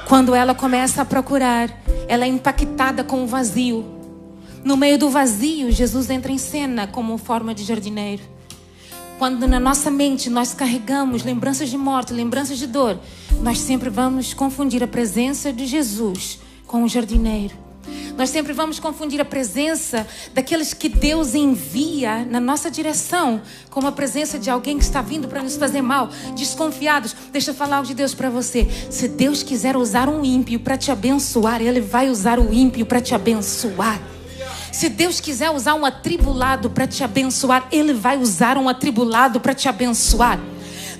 Quando ela começa a procurar, ela é impactada com o vazio. No meio do vazio, Jesus entra em cena como forma de jardineiro. Quando na nossa mente nós carregamos lembranças de morte, lembranças de dor, nós sempre vamos confundir a presença de Jesus com o jardineiro. Nós sempre vamos confundir a presença daqueles que Deus envia na nossa direção com a presença de alguém que está vindo para nos fazer mal, desconfiados. Deixa eu falar algo de Deus para você. Se Deus quiser usar um ímpio para te abençoar, Ele vai usar o ímpio para te abençoar. Se Deus quiser usar um atribulado para te abençoar, Ele vai usar um atribulado para te abençoar.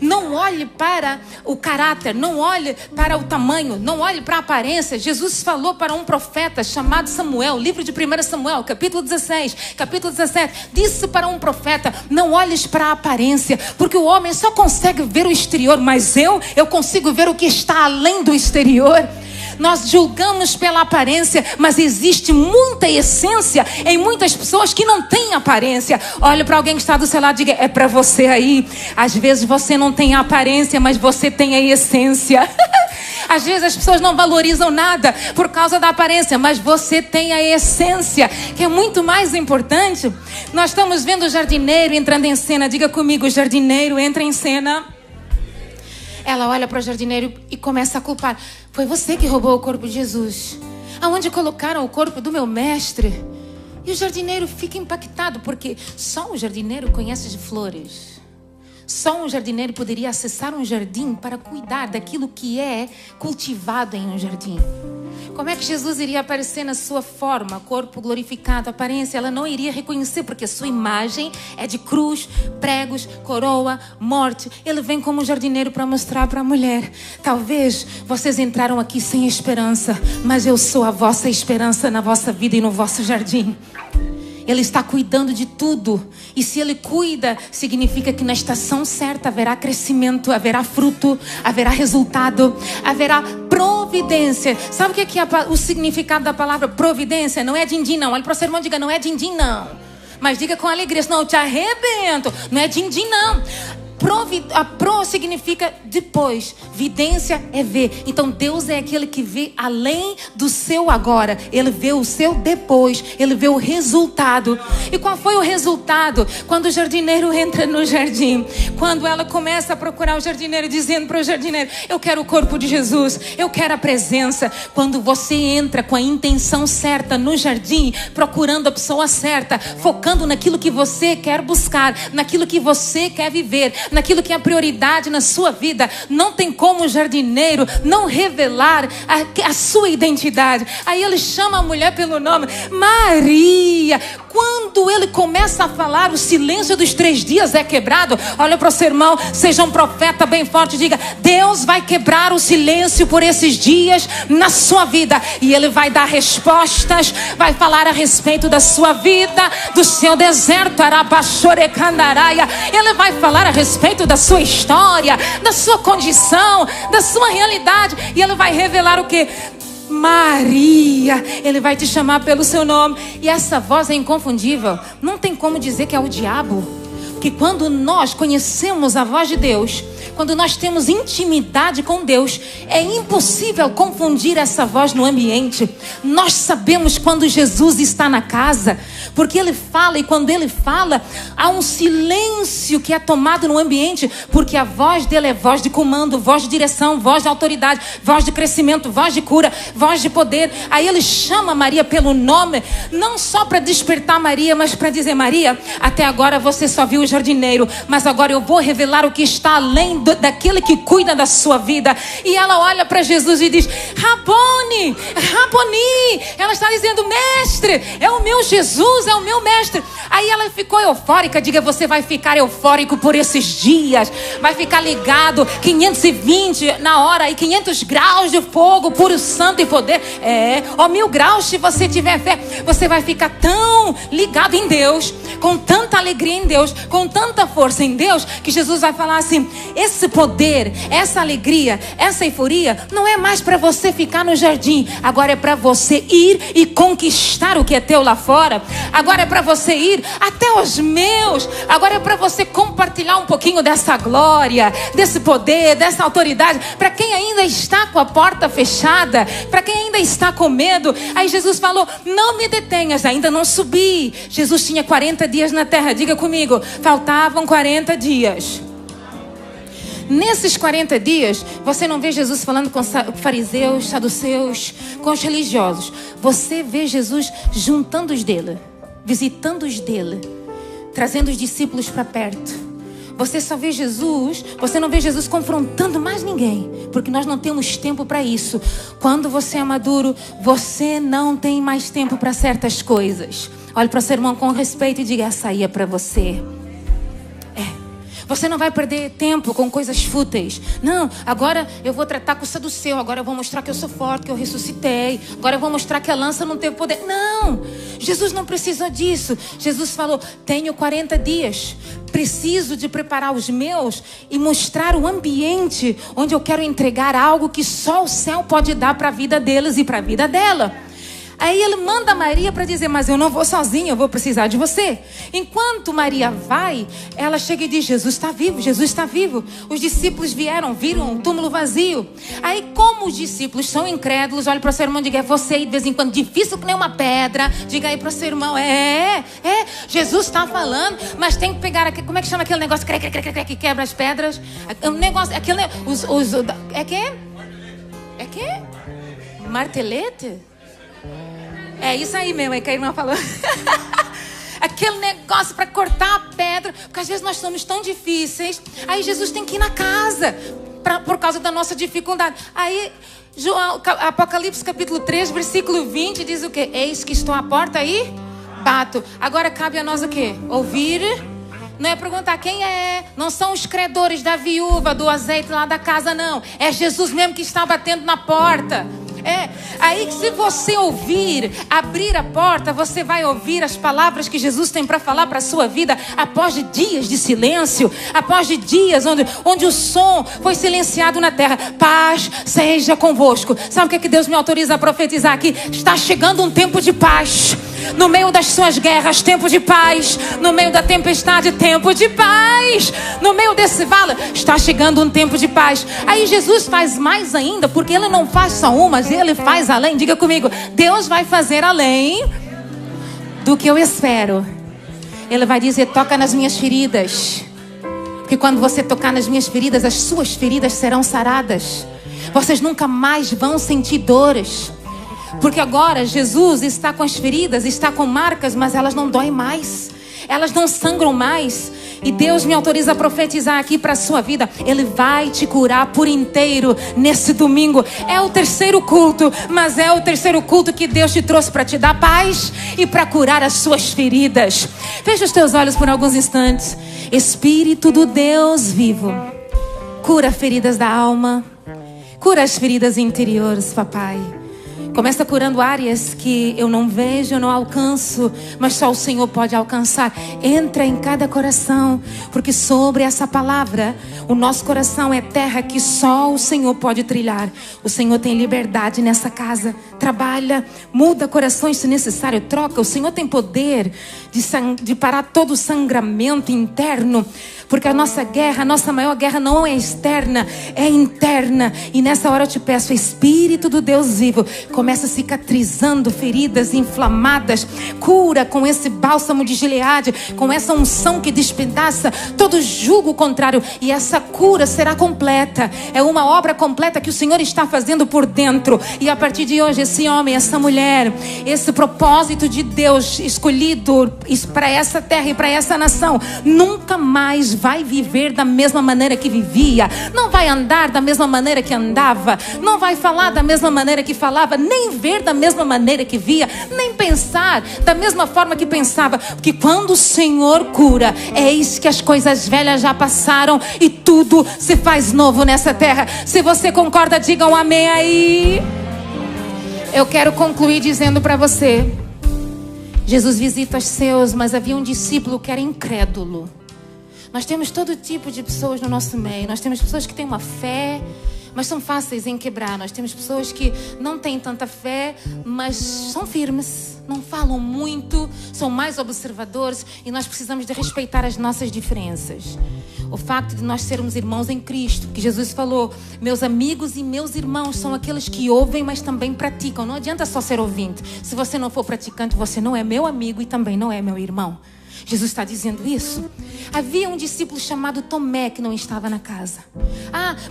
Não olhe para o caráter, não olhe para o tamanho, não olhe para a aparência. Jesus falou para um profeta chamado Samuel, livro de 1 Samuel, capítulo 16, capítulo 17. Disse para um profeta: não olhes para a aparência, porque o homem só consegue ver o exterior, mas eu consigo ver o que está além do exterior. Nós julgamos pela aparência, mas existe muita essência em muitas pessoas que não têm aparência. Olha para alguém que está do seu lado e diga: é para você aí. Às vezes você não tem a aparência, mas você tem a essência. Às vezes as pessoas não valorizam nada por causa da aparência, mas você tem a essência, que é muito mais importante. Nós estamos vendo o jardineiro entrando em cena. Diga comigo: o jardineiro entra em cena. Ela olha para o jardineiro e começa a culpar. Foi você que roubou o corpo de Jesus. Aonde colocaram o corpo do meu mestre? E o jardineiro fica impactado, porque só um jardineiro conhece de flores. Só um jardineiro poderia acessar um jardim para cuidar daquilo que é cultivado em um jardim. Como é que Jesus iria aparecer na sua forma, corpo glorificado, aparência? Ela não iria reconhecer, porque sua imagem é de cruz, pregos, coroa, morte. Ele vem como jardineiro para mostrar para a mulher: talvez vocês entraram aqui sem esperança, mas eu sou a vossa esperança na vossa vida e no vosso jardim. Ele está cuidando de tudo. E se Ele cuida, significa que na estação certa haverá crescimento, haverá fruto, haverá resultado, haverá providência. Sabe o que é o significado da palavra providência? Não é din-din, não. Olha para o seu irmão e diga: não é din-din, não. Mas diga com alegria, senão eu te arrebento. Não é din-din, não. A pro significa depois. Vidência é ver. Então Deus é aquele que vê além do seu agora. Ele vê o seu depois. Ele vê o resultado. E qual foi o resultado? Quando o jardineiro entra no jardim, quando ela começa a procurar o jardineiro, dizendo para o jardineiro: eu quero o corpo de Jesus, eu quero a presença. Quando você entra com a intenção certa no jardim, procurando a pessoa certa, focando naquilo que você quer buscar, naquilo que você quer viver, naquilo que é a prioridade na sua vida, não tem como o jardineiro não revelar a sua identidade. Aí ele chama a mulher pelo nome: Maria. Quando ele começa a falar, o silêncio dos 3 dias é quebrado. Olha para o seu irmão, seja um profeta bem forte, diga: Deus vai quebrar o silêncio por esses dias na sua vida, e Ele vai dar respostas, vai falar a respeito da sua vida, do seu deserto, Arabaxorecandaraia. Ele vai falar a respeito da sua história, da sua condição, da sua realidade, e Ele vai revelar o que? Maria. Ele vai te chamar pelo seu nome. E essa voz é inconfundível. Não tem como dizer que é o diabo. Que quando nós conhecemos a voz de Deus, quando nós temos intimidade com Deus, é impossível confundir essa voz no ambiente. Nós sabemos quando Jesus está na casa, porque Ele fala, e quando Ele fala, há um silêncio que é tomado no ambiente, porque a voz dele é voz de comando, voz de direção, voz de autoridade, voz de crescimento, voz de cura, voz de poder. Aí Ele chama Maria pelo nome, não só para despertar Maria, mas para dizer: Maria, até agora você só viu o jardineiro, mas agora eu vou revelar o que está além daquele que cuida da sua vida. E ela olha para Jesus e diz: Rabone, Raboni. Ela está dizendo: mestre, é o meu Jesus, é o meu mestre. Aí ela ficou eufórica. Diga: você vai ficar eufórico por esses dias, vai ficar ligado 520 na hora e 500 graus de fogo, puro, santo e poder. 1000 graus se você tiver fé. Você vai ficar tão ligado em Deus, com tanta alegria em Deus, com tanta força em Deus, que Jesus vai falar assim: esse poder, essa alegria, essa euforia não é mais para você ficar no jardim. Agora é para você ir e conquistar o que é teu lá fora. Agora é para você ir até os meus. Agora é para você compartilhar um pouquinho dessa glória, desse poder, dessa autoridade, para quem ainda está com a porta fechada, para quem ainda está com medo. Aí Jesus falou: não me detenhas, ainda não subi. Jesus tinha 40 dias na terra. Diga comigo: faltavam 40 dias. Nesses 40 dias, você não vê Jesus falando com fariseus, saduceus, com os religiosos. Você vê Jesus juntando os dele, visitando os dele, trazendo os discípulos para perto. Você só vê Jesus, você não vê Jesus confrontando mais ninguém, porque nós não temos tempo para isso. Quando você é maduro, você não tem mais tempo para certas coisas. Olhe para o seu irmão com respeito e diga: essa aí é para você. Você não vai perder tempo com coisas fúteis. Não, agora eu vou tratar com o saduceu. Agora eu vou mostrar que eu sou forte, que eu ressuscitei. Agora eu vou mostrar que a lança não teve poder. Não, Jesus não precisou disso. Jesus falou, tenho 40 dias. Preciso de preparar os meus e mostrar o ambiente onde eu quero entregar algo que só o céu pode dar para a vida deles e para a vida dela. Aí ele manda Maria para dizer, mas eu não vou sozinha, eu vou precisar de você. Enquanto Maria vai, ela chega e diz, Jesus está vivo, Jesus está vivo. Os discípulos viram o túmulo vazio. Aí como os discípulos são incrédulos, olha para o seu irmão e diga, é você aí de vez em quando, difícil que nem uma pedra. Diga aí para o seu irmão, Jesus está falando, mas tem que pegar, como é que chama aquele negócio que quebra as pedras? Um negócio, aquele, é que? Martelete? É isso aí mesmo, é que a irmã falou. Aquele negócio para cortar a pedra. Porque às vezes nós somos tão difíceis. Aí Jesus tem que ir na casa por causa da nossa dificuldade. Aí Apocalipse capítulo 3, versículo 20 diz o quê? Eis que estou à porta e bato. Agora cabe a nós o quê? Ouvir. Não é perguntar quem é. Não são os credores da viúva, do azeite lá da casa, não. É Jesus mesmo que está batendo na porta. Aí se você ouvir, abrir a porta, você vai ouvir as palavras que Jesus tem para falar para a sua vida, após dias de silêncio, após dias onde o som foi silenciado na terra. Paz seja convosco. Sabe o que Deus me autoriza a profetizar aqui? Está chegando um tempo de paz. No meio das suas guerras, tempo de paz. No meio da tempestade, tempo de paz. No meio desse vale, está chegando um tempo de paz. Aí Jesus faz mais ainda, porque Ele não faz só uma, mas Ele faz além. Diga comigo, Deus vai fazer além do que eu espero. Ele vai dizer, toca nas minhas feridas. Porque quando você tocar nas minhas feridas, as suas feridas serão saradas. Vocês nunca mais vão sentir dores. Porque agora Jesus está com as feridas, está com marcas, mas elas não doem mais. Elas não sangram mais. E Deus me autoriza a profetizar aqui para a sua vida. Ele vai te curar por inteiro nesse domingo. É o terceiro culto, mas é o terceiro culto que Deus te trouxe para te dar paz e para curar as suas feridas. Fecha os teus olhos por alguns instantes. Espírito do Deus vivo, cura feridas da alma, cura as feridas interiores, papai. Começa curando áreas que eu não vejo, eu não alcanço, mas só o Senhor pode alcançar. Entra em cada coração, porque sobre essa palavra, o nosso coração é terra que só o Senhor pode trilhar. O Senhor tem liberdade nessa casa. Trabalha, muda corações se necessário, troca. O Senhor tem poder de parar todo o sangramento interno. Porque a nossa guerra, a nossa maior guerra não é externa, é interna. E nessa hora eu te peço, Espírito do Deus vivo, começa cicatrizando feridas inflamadas. Cura com esse bálsamo de Gileade, com essa unção que despedaça todo jugo contrário. E essa cura será completa. É uma obra completa que o Senhor está fazendo por dentro. E a partir de hoje, esse homem, essa mulher, esse propósito de Deus escolhido para essa terra e para essa nação, nunca mais vai viver da mesma maneira que vivia. Não vai andar da mesma maneira que andava. Não vai falar da mesma maneira que falava. Nem ver da mesma maneira que via. Nem pensar da mesma forma que pensava. Porque quando o Senhor cura, eis que as coisas velhas já passaram e tudo se faz novo nessa terra. Se você concorda, diga um amém aí. Eu quero concluir dizendo para você, Jesus visita os seus, mas havia um discípulo que era incrédulo. Nós temos todo tipo de pessoas no nosso meio. Nós temos pessoas que têm uma fé, mas são fáceis em quebrar. Nós temos pessoas que não têm tanta fé, mas são firmes, não falam muito, são mais observadores. E nós precisamos de respeitar as nossas diferenças. O facto de nós sermos irmãos em Cristo, que Jesus falou, meus amigos e meus irmãos são aqueles que ouvem, mas também praticam. Não adianta só ser ouvinte. Se você não for praticante, você não é meu amigo e também não é meu irmão. Jesus está dizendo isso. Havia um discípulo chamado Tomé que não estava na casa.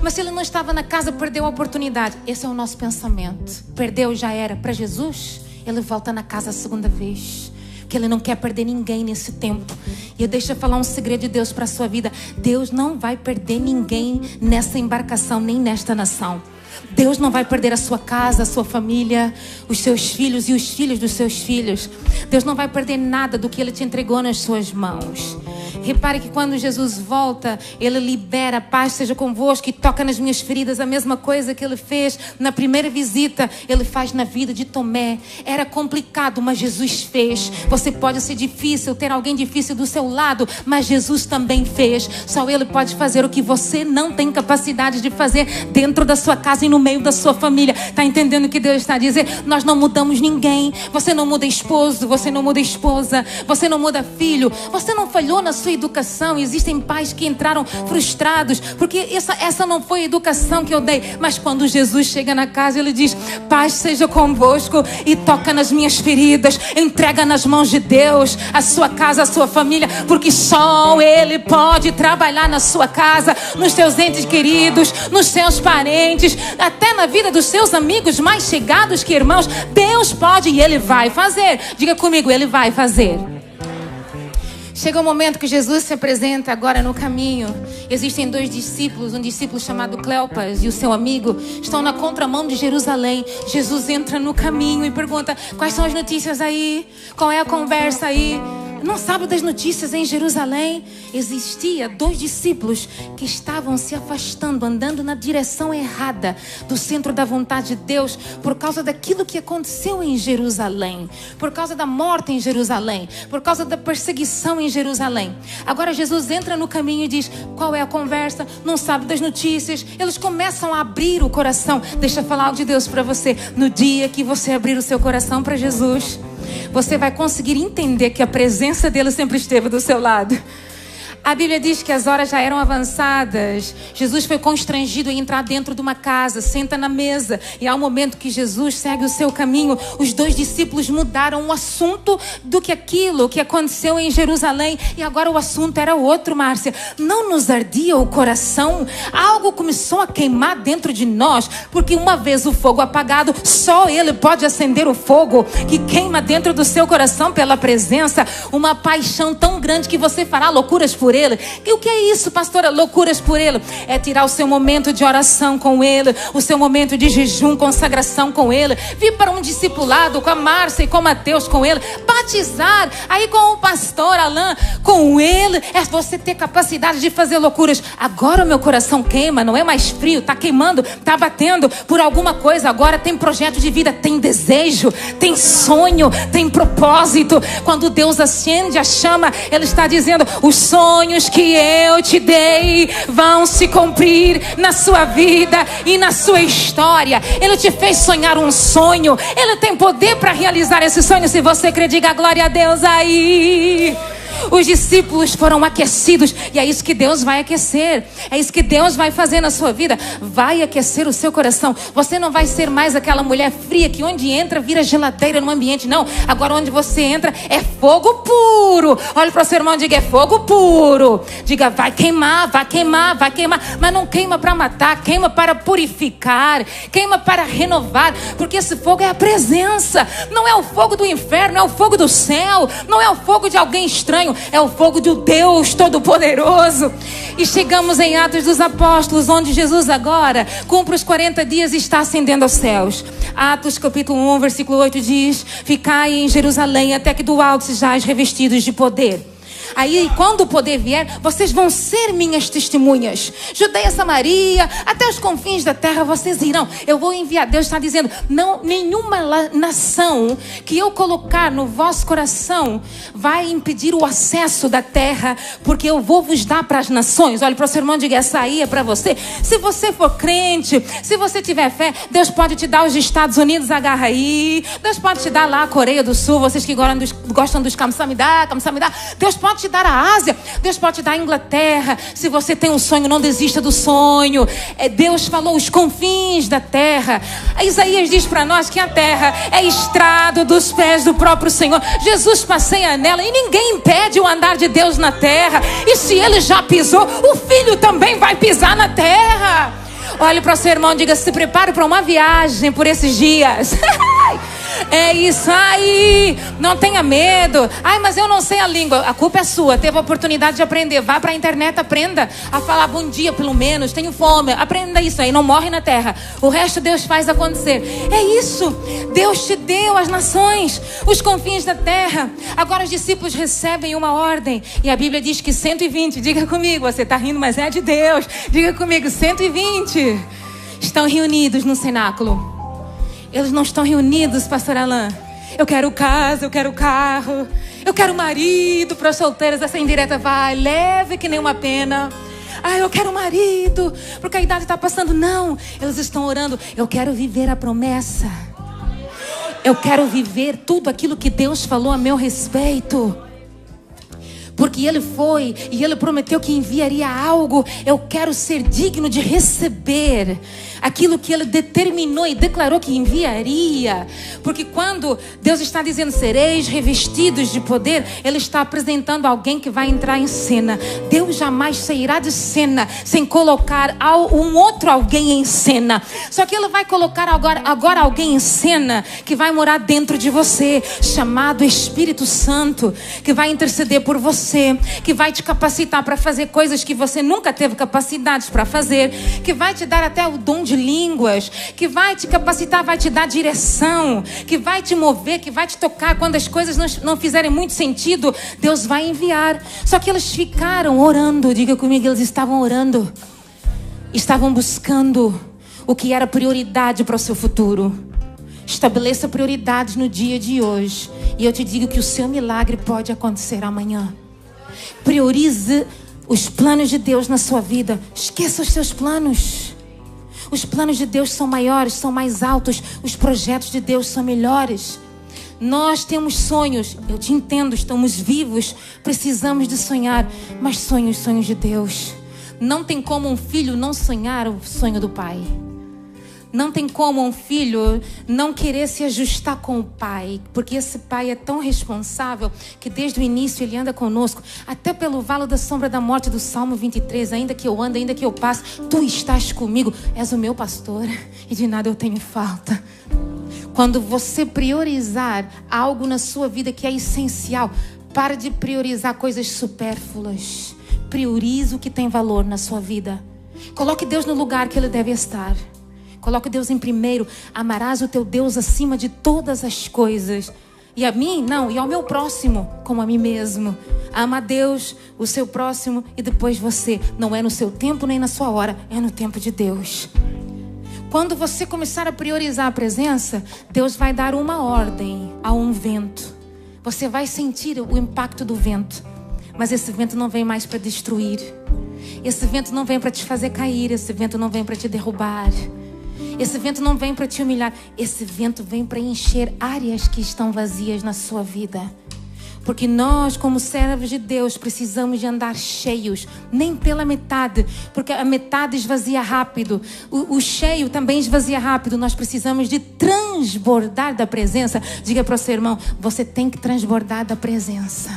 Mas se ele não estava na casa, perdeu a oportunidade. Esse é o nosso pensamento. Perdeu, já era. Para Jesus, ele volta na casa a segunda vez. Porque ele não quer perder ninguém nesse tempo. E eu deixo eu falar um segredo de Deus para a sua vida. Deus não vai perder ninguém nessa embarcação, nem nesta nação. Deus não vai perder a sua casa, a sua família, os seus filhos e os filhos dos seus filhos. Deus não vai perder nada do que Ele te entregou nas suas mãos. Repare que quando Jesus volta, Ele libera, paz seja convosco, e toca nas minhas feridas. A mesma coisa que Ele fez na primeira visita, Ele faz na vida de Tomé. Era complicado, mas Jesus fez. Você pode ser difícil, ter alguém difícil do seu lado, mas Jesus também fez. Só Ele pode fazer o que você não tem capacidade de fazer dentro da sua casa e no meio da sua família. Está entendendo o que Deus está dizendo? Nós não mudamos ninguém. Você não muda esposo, você não muda esposa, você não muda filho, você não falhou na sua educação. Existem pais que entraram frustrados porque essa não foi a educação que eu dei. Mas quando Jesus chega na casa, Ele diz: paz seja convosco, e toca nas minhas feridas. Entrega nas mãos de Deus a sua casa, a sua família, porque só Ele pode trabalhar na sua casa, nos seus entes queridos, nos seus parentes, até na vida dos seus amigos mais chegados que irmãos. Deus pode e Ele vai fazer. Diga comigo, Ele vai fazer. Chega o momento que Jesus se apresenta agora no caminho. Existem 2 discípulos, um discípulo chamado Cleopas e o seu amigo estão na contramão de Jerusalém. Jesus entra no caminho e pergunta: quais são as notícias aí? Qual é a conversa aí? Não sabe das notícias em Jerusalém? Existia 2 discípulos que estavam se afastando, andando na direção errada do centro da vontade de Deus, por causa daquilo que aconteceu em Jerusalém, por causa da morte em Jerusalém, por causa da perseguição em Jerusalém. Agora Jesus entra no caminho e diz: qual é a conversa? Não sabe das notícias. Eles começam a abrir o coração. Deixa eu falar algo de Deus para você. No dia que você abrir o seu coração para Jesus, você vai conseguir entender que a presença dele sempre esteve do seu lado. A Bíblia diz que as horas já eram avançadas. Jesus foi constrangido em entrar dentro de uma casa, senta na mesa. E ao momento que Jesus segue o seu caminho, os 2 discípulos mudaram o assunto do que aquilo que aconteceu em Jerusalém. E agora o assunto era outro, Márcia. Não nos ardia o coração? Algo começou a queimar dentro de nós, porque uma vez o fogo apagado, só Ele pode acender o fogo que queima dentro do seu coração pela presença. Uma paixão tão grande que você fará loucuras por Ele. E o que é isso, pastora? Loucuras por Ele. É tirar o seu momento de oração com Ele, o seu momento de jejum, consagração com Ele, vir para um discipulado com a Márcia e com o Mateus com Ele, batizar aí com o pastor Alain com Ele. É você ter capacidade de fazer loucuras. Agora o meu coração queima, não é mais frio, está queimando, está batendo por alguma coisa. Agora tem projeto de vida, tem desejo, tem sonho, tem propósito. Quando Deus acende a chama, Ele está dizendo: os sonhos que eu te dei vão se cumprir na sua vida e na sua história. Ele te fez sonhar um sonho. Ele tem poder para realizar esse sonho. Se você crer, diga glória a Deus aí. Os discípulos foram aquecidos. E é isso que Deus vai aquecer. É isso que Deus vai fazer na sua vida. Vai aquecer o seu coração. Você não vai ser mais aquela mulher fria que onde entra vira geladeira no ambiente. Não, agora onde você entra é fogo puro. Olha para o seu irmão e diga: é fogo puro. Diga: vai queimar, vai queimar, vai queimar. Mas não queima para matar, queima para purificar, queima para renovar. Porque esse fogo é a presença. Não é o fogo do inferno, é o fogo do céu. Não é o fogo de alguém estranho, é o fogo de Deus Todo-Poderoso. E chegamos em Atos dos Apóstolos, onde Jesus agora cumpre os 40 dias e está ascendendo aos céus. Atos capítulo 1, versículo 8 diz: ficai em Jerusalém até que do alto sejais revestidos de poder. Aí, quando o poder vier, vocês vão ser minhas testemunhas. Judeia, Samaria, até os confins da terra vocês irão. Eu vou enviar. Deus está dizendo: não, nenhuma nação que eu colocar no vosso coração vai impedir o acesso da terra, porque eu vou vos dar para as nações. Olha para o seu irmão e diga: essa aí é para você. Se você for crente, se você tiver fé, Deus pode te dar os Estados Unidos, agarra aí. Deus pode te dar lá a Coreia do Sul, vocês que gostam dos Kamsamidá. Deus pode te dar a Ásia, Deus pode te dar a Inglaterra. Se você tem um sonho, não desista do sonho. Deus falou os confins da terra. Isaías diz para nós que a terra é estrado dos pés do próprio Senhor. Jesus passeia nela e ninguém impede o andar de Deus na terra. E se Ele já pisou, o Filho também vai pisar na terra. Olhe para o seu irmão e diga: se prepare para uma viagem por esses dias. É isso aí. Não tenha medo. Ai, mas eu não sei a língua. A culpa é sua. Teve a oportunidade de aprender. Vá para a internet, aprenda a falar bom dia, pelo menos. Tenho fome. Aprenda isso aí. Não morre na terra. O resto Deus faz acontecer. É isso. Deus te deu as nações, os confins da terra. Agora os discípulos recebem uma ordem. E a Bíblia diz que 120. Diga comigo. Você está rindo, mas é de Deus. Diga comigo. 120 estão reunidos no cenáculo. Eles não estão reunidos, pastor Alain. Eu quero casa, eu quero carro, eu quero marido. Para os solteiros, essa indireta vai leve que nem uma pena. Ah, eu quero marido, porque a idade está passando. Não, eles estão orando. Eu quero viver a promessa. Eu quero viver tudo aquilo que Deus falou a meu respeito. Porque Ele foi e Ele prometeu que enviaria algo. Eu quero ser digno de receber aquilo que Ele determinou e declarou que enviaria. Porque quando Deus está dizendo sereis revestidos de poder, Ele está apresentando alguém que vai entrar em cena. Deus jamais sairá de cena sem colocar um outro alguém em cena. Só que Ele vai colocar agora alguém em cena que vai morar dentro de você, chamado Espírito Santo, que vai interceder por você, que vai te capacitar para fazer coisas que você nunca teve capacidades para fazer, que vai te dar até o dom de línguas, que vai te capacitar, vai te dar direção, que vai te mover, que vai te tocar quando as coisas não fizerem muito sentido. Deus vai enviar. Só que eles ficaram orando. Diga comigo, eles estavam orando, estavam buscando o que era prioridade para o seu futuro. Estabeleça prioridades no dia de hoje, e eu te digo que o seu milagre pode acontecer amanhã. Priorize os planos de Deus na sua vida. Esqueça os seus planos. Os planos de Deus são maiores, são mais altos. Os projetos de Deus são melhores. Nós temos sonhos. Eu te entendo, estamos vivos. Precisamos de sonhar. Mas sonhos de Deus. Não tem como um filho não sonhar o sonho do pai. Não tem como um filho não querer se ajustar com o pai, porque esse pai é tão responsável que desde o início ele anda conosco, até pelo vale da sombra da morte do Salmo 23, ainda que eu ande, ainda que eu passe, tu estás comigo, és o meu pastor e de nada eu tenho falta. Quando você priorizar algo na sua vida que é essencial, para de priorizar coisas supérfluas. Priorize o que tem valor na sua vida. Coloque Deus no lugar que Ele deve estar. Coloque Deus em primeiro. Amarás o teu Deus acima de todas as coisas. E a mim, não, e ao meu próximo, como a mim mesmo. Ama a Deus, o seu próximo e depois você. Não é no seu tempo nem na sua hora, é no tempo de Deus. Quando você começar a priorizar a presença, Deus vai dar uma ordem a um vento. Você vai sentir o impacto do vento. Mas esse vento não vem mais para destruir. Esse vento não vem para te fazer cair. Esse vento não vem para te derrubar. Esse vento não vem para te humilhar. Esse vento vem para encher áreas que estão vazias na sua vida. Porque nós, como servos de Deus, precisamos de andar cheios. Nem pela metade. Porque a metade esvazia rápido. O cheio também esvazia rápido. Nós precisamos de transbordar da presença. Diga para o seu irmão, você tem que transbordar da presença.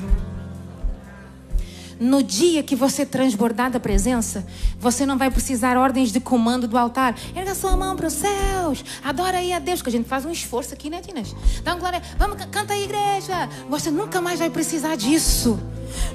No dia que você transbordar da presença, você não vai precisar ordens de comando do altar. Erga sua mão para os céus. Adora aí a Deus, que a gente faz um esforço aqui, né, Dinas? Dá uma glória. Vamos, canta aí, igreja. Você nunca mais vai precisar disso.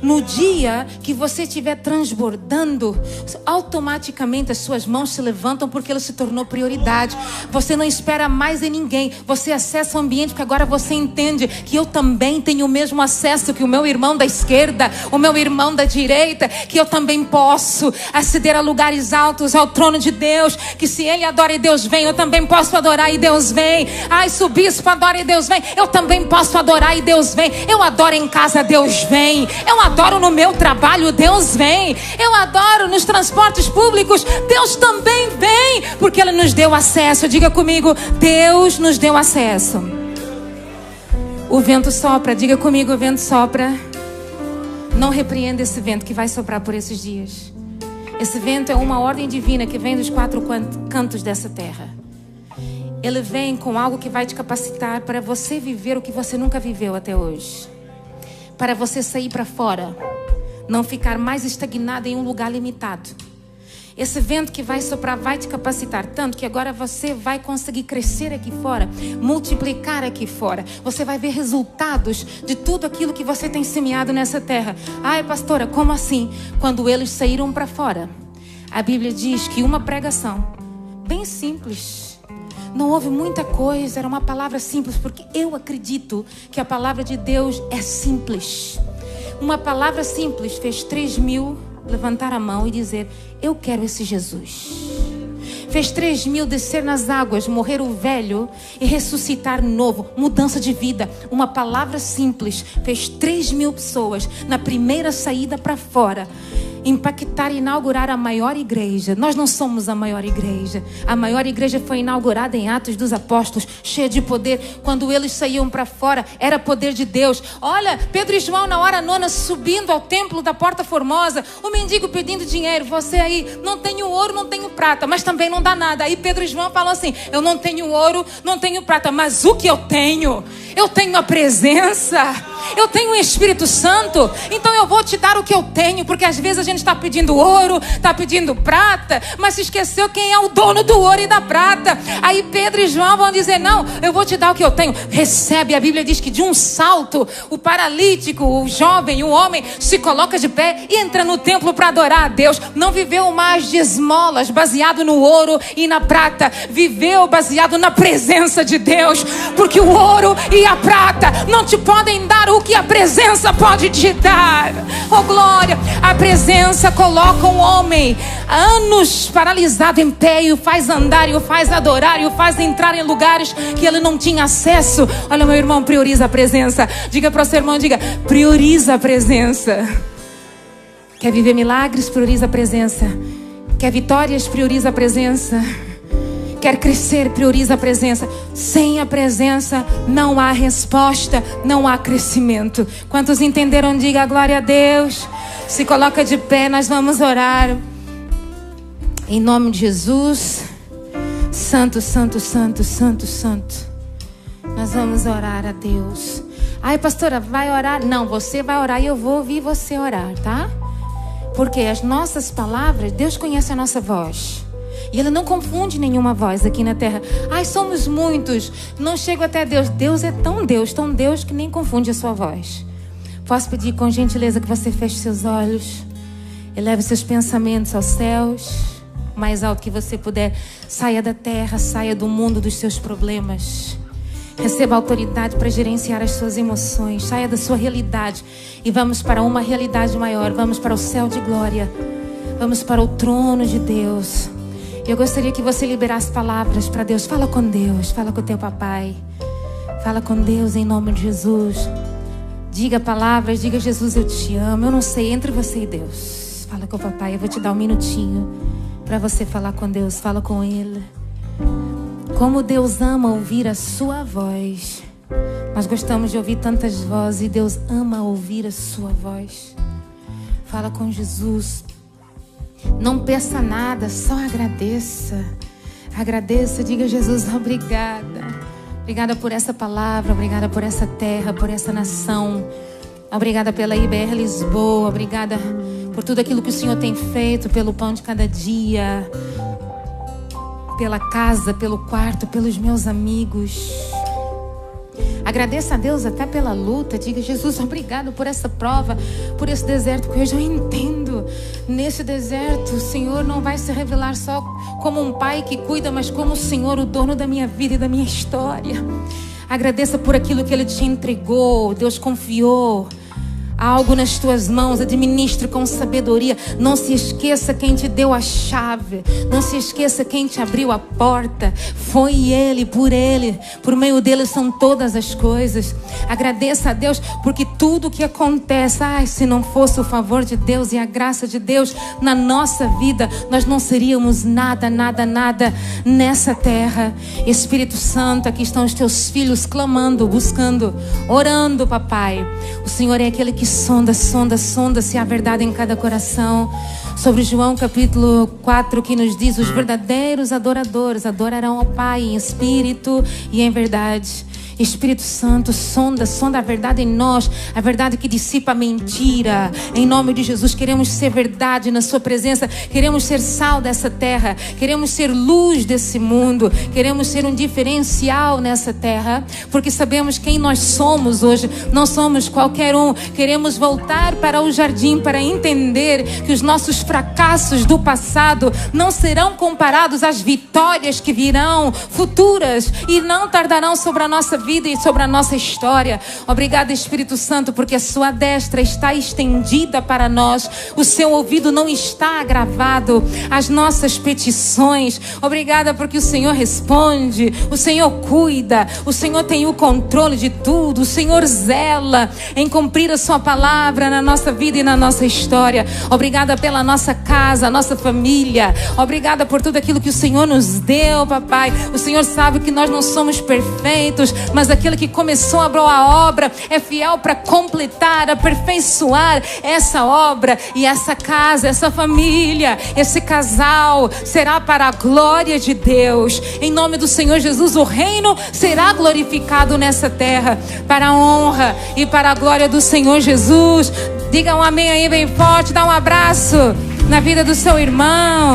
No dia que você estiver transbordando, automaticamente as suas mãos se levantam porque ele se tornou prioridade. Você não espera mais em ninguém. Você acessa o ambiente porque agora você entende que eu também tenho o mesmo acesso que o meu irmão da esquerda, o meu irmão da direita, que eu também posso aceder a lugares altos, ao trono de Deus, que se ele adora e Deus vem, eu também posso adorar e Deus vem. Ai, se o bispo adora e Deus vem, eu também posso adorar e Deus vem. Eu adoro em casa, Deus vem. Eu adoro no meu trabalho, Deus vem. Eu adoro nos transportes públicos, Deus também vem, porque Ele nos deu acesso. Diga comigo, Deus nos deu acesso. O vento sopra, diga comigo, o vento sopra. Não repreenda esse vento que vai soprar por esses dias. Esse vento é uma ordem divina que vem dos 4 cantos dessa terra. Ele vem com algo que vai te capacitar para você viver o que você nunca viveu até hoje. Para você sair para fora, não ficar mais estagnado em um lugar limitado. Esse vento que vai soprar vai te capacitar tanto que agora você vai conseguir crescer aqui fora, multiplicar aqui fora. Você vai ver resultados de tudo aquilo que você tem semeado nessa terra. Ai, pastora, como assim? Quando eles saíram para fora, a Bíblia diz que uma pregação bem simples, não houve muita coisa, era uma palavra simples, porque eu acredito que a palavra de Deus é simples. Uma palavra simples fez 3.000 levantar a mão e dizer: eu quero esse Jesus. Fez 3.000 descer nas águas, morrer o velho e ressuscitar novo, mudança de vida. Uma palavra simples fez 3.000 pessoas na primeira saída para fora impactar e inaugurar a maior igreja. Nós não somos a maior igreja. A maior igreja foi inaugurada em Atos dos Apóstolos, cheia de poder. Quando eles saíam para fora, era poder de Deus. Olha, Pedro e João na hora nona subindo ao templo da Porta Formosa, o mendigo pedindo dinheiro. Você aí, não tenho ouro, não tenho prata, mas também não dá nada. Aí Pedro e João falam assim: eu não tenho ouro, não tenho prata, mas o que eu tenho a presença, eu tenho o Espírito Santo, então eu vou te dar o que eu tenho. Porque às vezes a gente está pedindo ouro, está pedindo prata, mas se esqueceu quem é o dono do ouro e da prata. Aí Pedro e João vão dizer: não, eu vou te dar o que eu tenho. Recebe. A Bíblia diz que de um salto o paralítico, o jovem, o homem se coloca de pé e entra no templo para adorar a Deus. Não viveu mais de esmolas baseado no ouro e na prata, viveu baseado na presença de Deus. Porque o ouro e a prata não te podem dar o que a presença pode te dar. Oh glória! A presença coloca um homem anos paralisado em pé e o faz andar, e o faz adorar, e o faz entrar em lugares que ele não tinha acesso. Olha, meu irmão, prioriza a presença. Diga para o seu irmão, diga: prioriza a presença. Quer viver milagres? Prioriza a presença. Quer vitórias? Prioriza a presença. Quer crescer? Prioriza a presença. Sem a presença não há resposta, não há crescimento. Quantos entenderam? Diga glória a Deus. Se coloca de pé, nós vamos orar. Em nome de Jesus. Santo, santo, santo, santo, santo. Nós vamos orar a Deus. Ai, pastora, vai orar? Não, você vai orar e eu vou ouvir você orar, tá? Porque as nossas palavras, Deus conhece a nossa voz. E Ele não confunde nenhuma voz aqui na terra. Ai, somos muitos, não chego até Deus. Deus é tão Deus que nem confunde a sua voz. Posso pedir com gentileza que você feche seus olhos, eleve seus pensamentos aos céus, o mais alto que você puder. Saia da terra, saia do mundo dos seus problemas. Receba autoridade para gerenciar as suas emoções. Saia da sua realidade e vamos para uma realidade maior. Vamos para o céu de glória. Vamos para o trono de Deus. Eu gostaria que você liberasse palavras para Deus. Fala com Deus, fala com o teu papai. Fala com Deus em nome de Jesus. Diga palavras, diga: Jesus, eu te amo. Eu não sei, entre você e Deus. Fala com o papai, eu vou te dar um minutinho para você falar com Deus. Fala com Ele. Como Deus ama ouvir a sua voz. Nós gostamos de ouvir tantas vozes e Deus ama ouvir a sua voz. Fala com Jesus. Não peça nada, só agradeça. Agradeça, diga: Jesus, obrigada. Obrigada por essa palavra, obrigada por essa terra, por essa nação. Obrigada pela IBR Lisboa, obrigada por tudo aquilo que o Senhor tem feito, pelo pão de cada dia, pela casa, pelo quarto, pelos meus amigos. Agradeça a Deus até pela luta. Diga: Jesus, obrigado por essa prova, por esse deserto, porque hoje eu entendo. Nesse deserto, o Senhor não vai se revelar só como um pai que cuida, mas como o Senhor, o dono da minha vida e da minha história. Agradeça por aquilo que Ele te entregou. Deus confiou algo nas tuas mãos. Administre com sabedoria. Não se esqueça quem te deu a chave. Não se esqueça quem te abriu a porta. Foi Ele, por meio dele são todas as coisas. Agradeça a Deus porque tudo que acontece, se não fosse o favor de Deus e a graça de Deus na nossa vida, nós não seríamos nada nessa terra. Espírito Santo, aqui estão os teus filhos clamando, buscando, orando, papai. O Senhor é aquele que sonda se há verdade em cada coração. Sobre João capítulo 4, que nos diz: os verdadeiros adoradores adorarão ao Pai em espírito e em verdade. Espírito Santo, sonda a verdade em nós, a verdade que dissipa a mentira. Em nome de Jesus, queremos ser verdade na sua presença, queremos ser sal dessa terra, queremos ser luz desse mundo, queremos ser um diferencial nessa terra, porque sabemos quem nós somos hoje, não somos qualquer um. Queremos voltar para o jardim para entender que os nossos fracassos do passado não serão comparados às vitórias que virão, futuras, e não tardarão sobre a nossa vida e sobre a nossa história. Obrigada, Espírito Santo, porque a sua destra está estendida para nós, o seu ouvido não está agravado às nossas petições. Obrigada porque o Senhor responde, o Senhor cuida, o Senhor tem o controle de tudo, o Senhor zela em cumprir a sua palavra na nossa vida e na nossa história. Obrigada pela nossa casa, a nossa família. Obrigada por tudo aquilo que o Senhor nos deu, papai. O Senhor sabe que nós não somos perfeitos, mas aquele que começou a boa obra é fiel para completar, aperfeiçoar essa obra. E essa casa, essa família, esse casal será para a glória de Deus. Em nome do Senhor Jesus, o reino será glorificado nessa terra, para a honra e para a glória do Senhor Jesus. Diga um amém aí bem forte, dá um abraço na vida do seu irmão.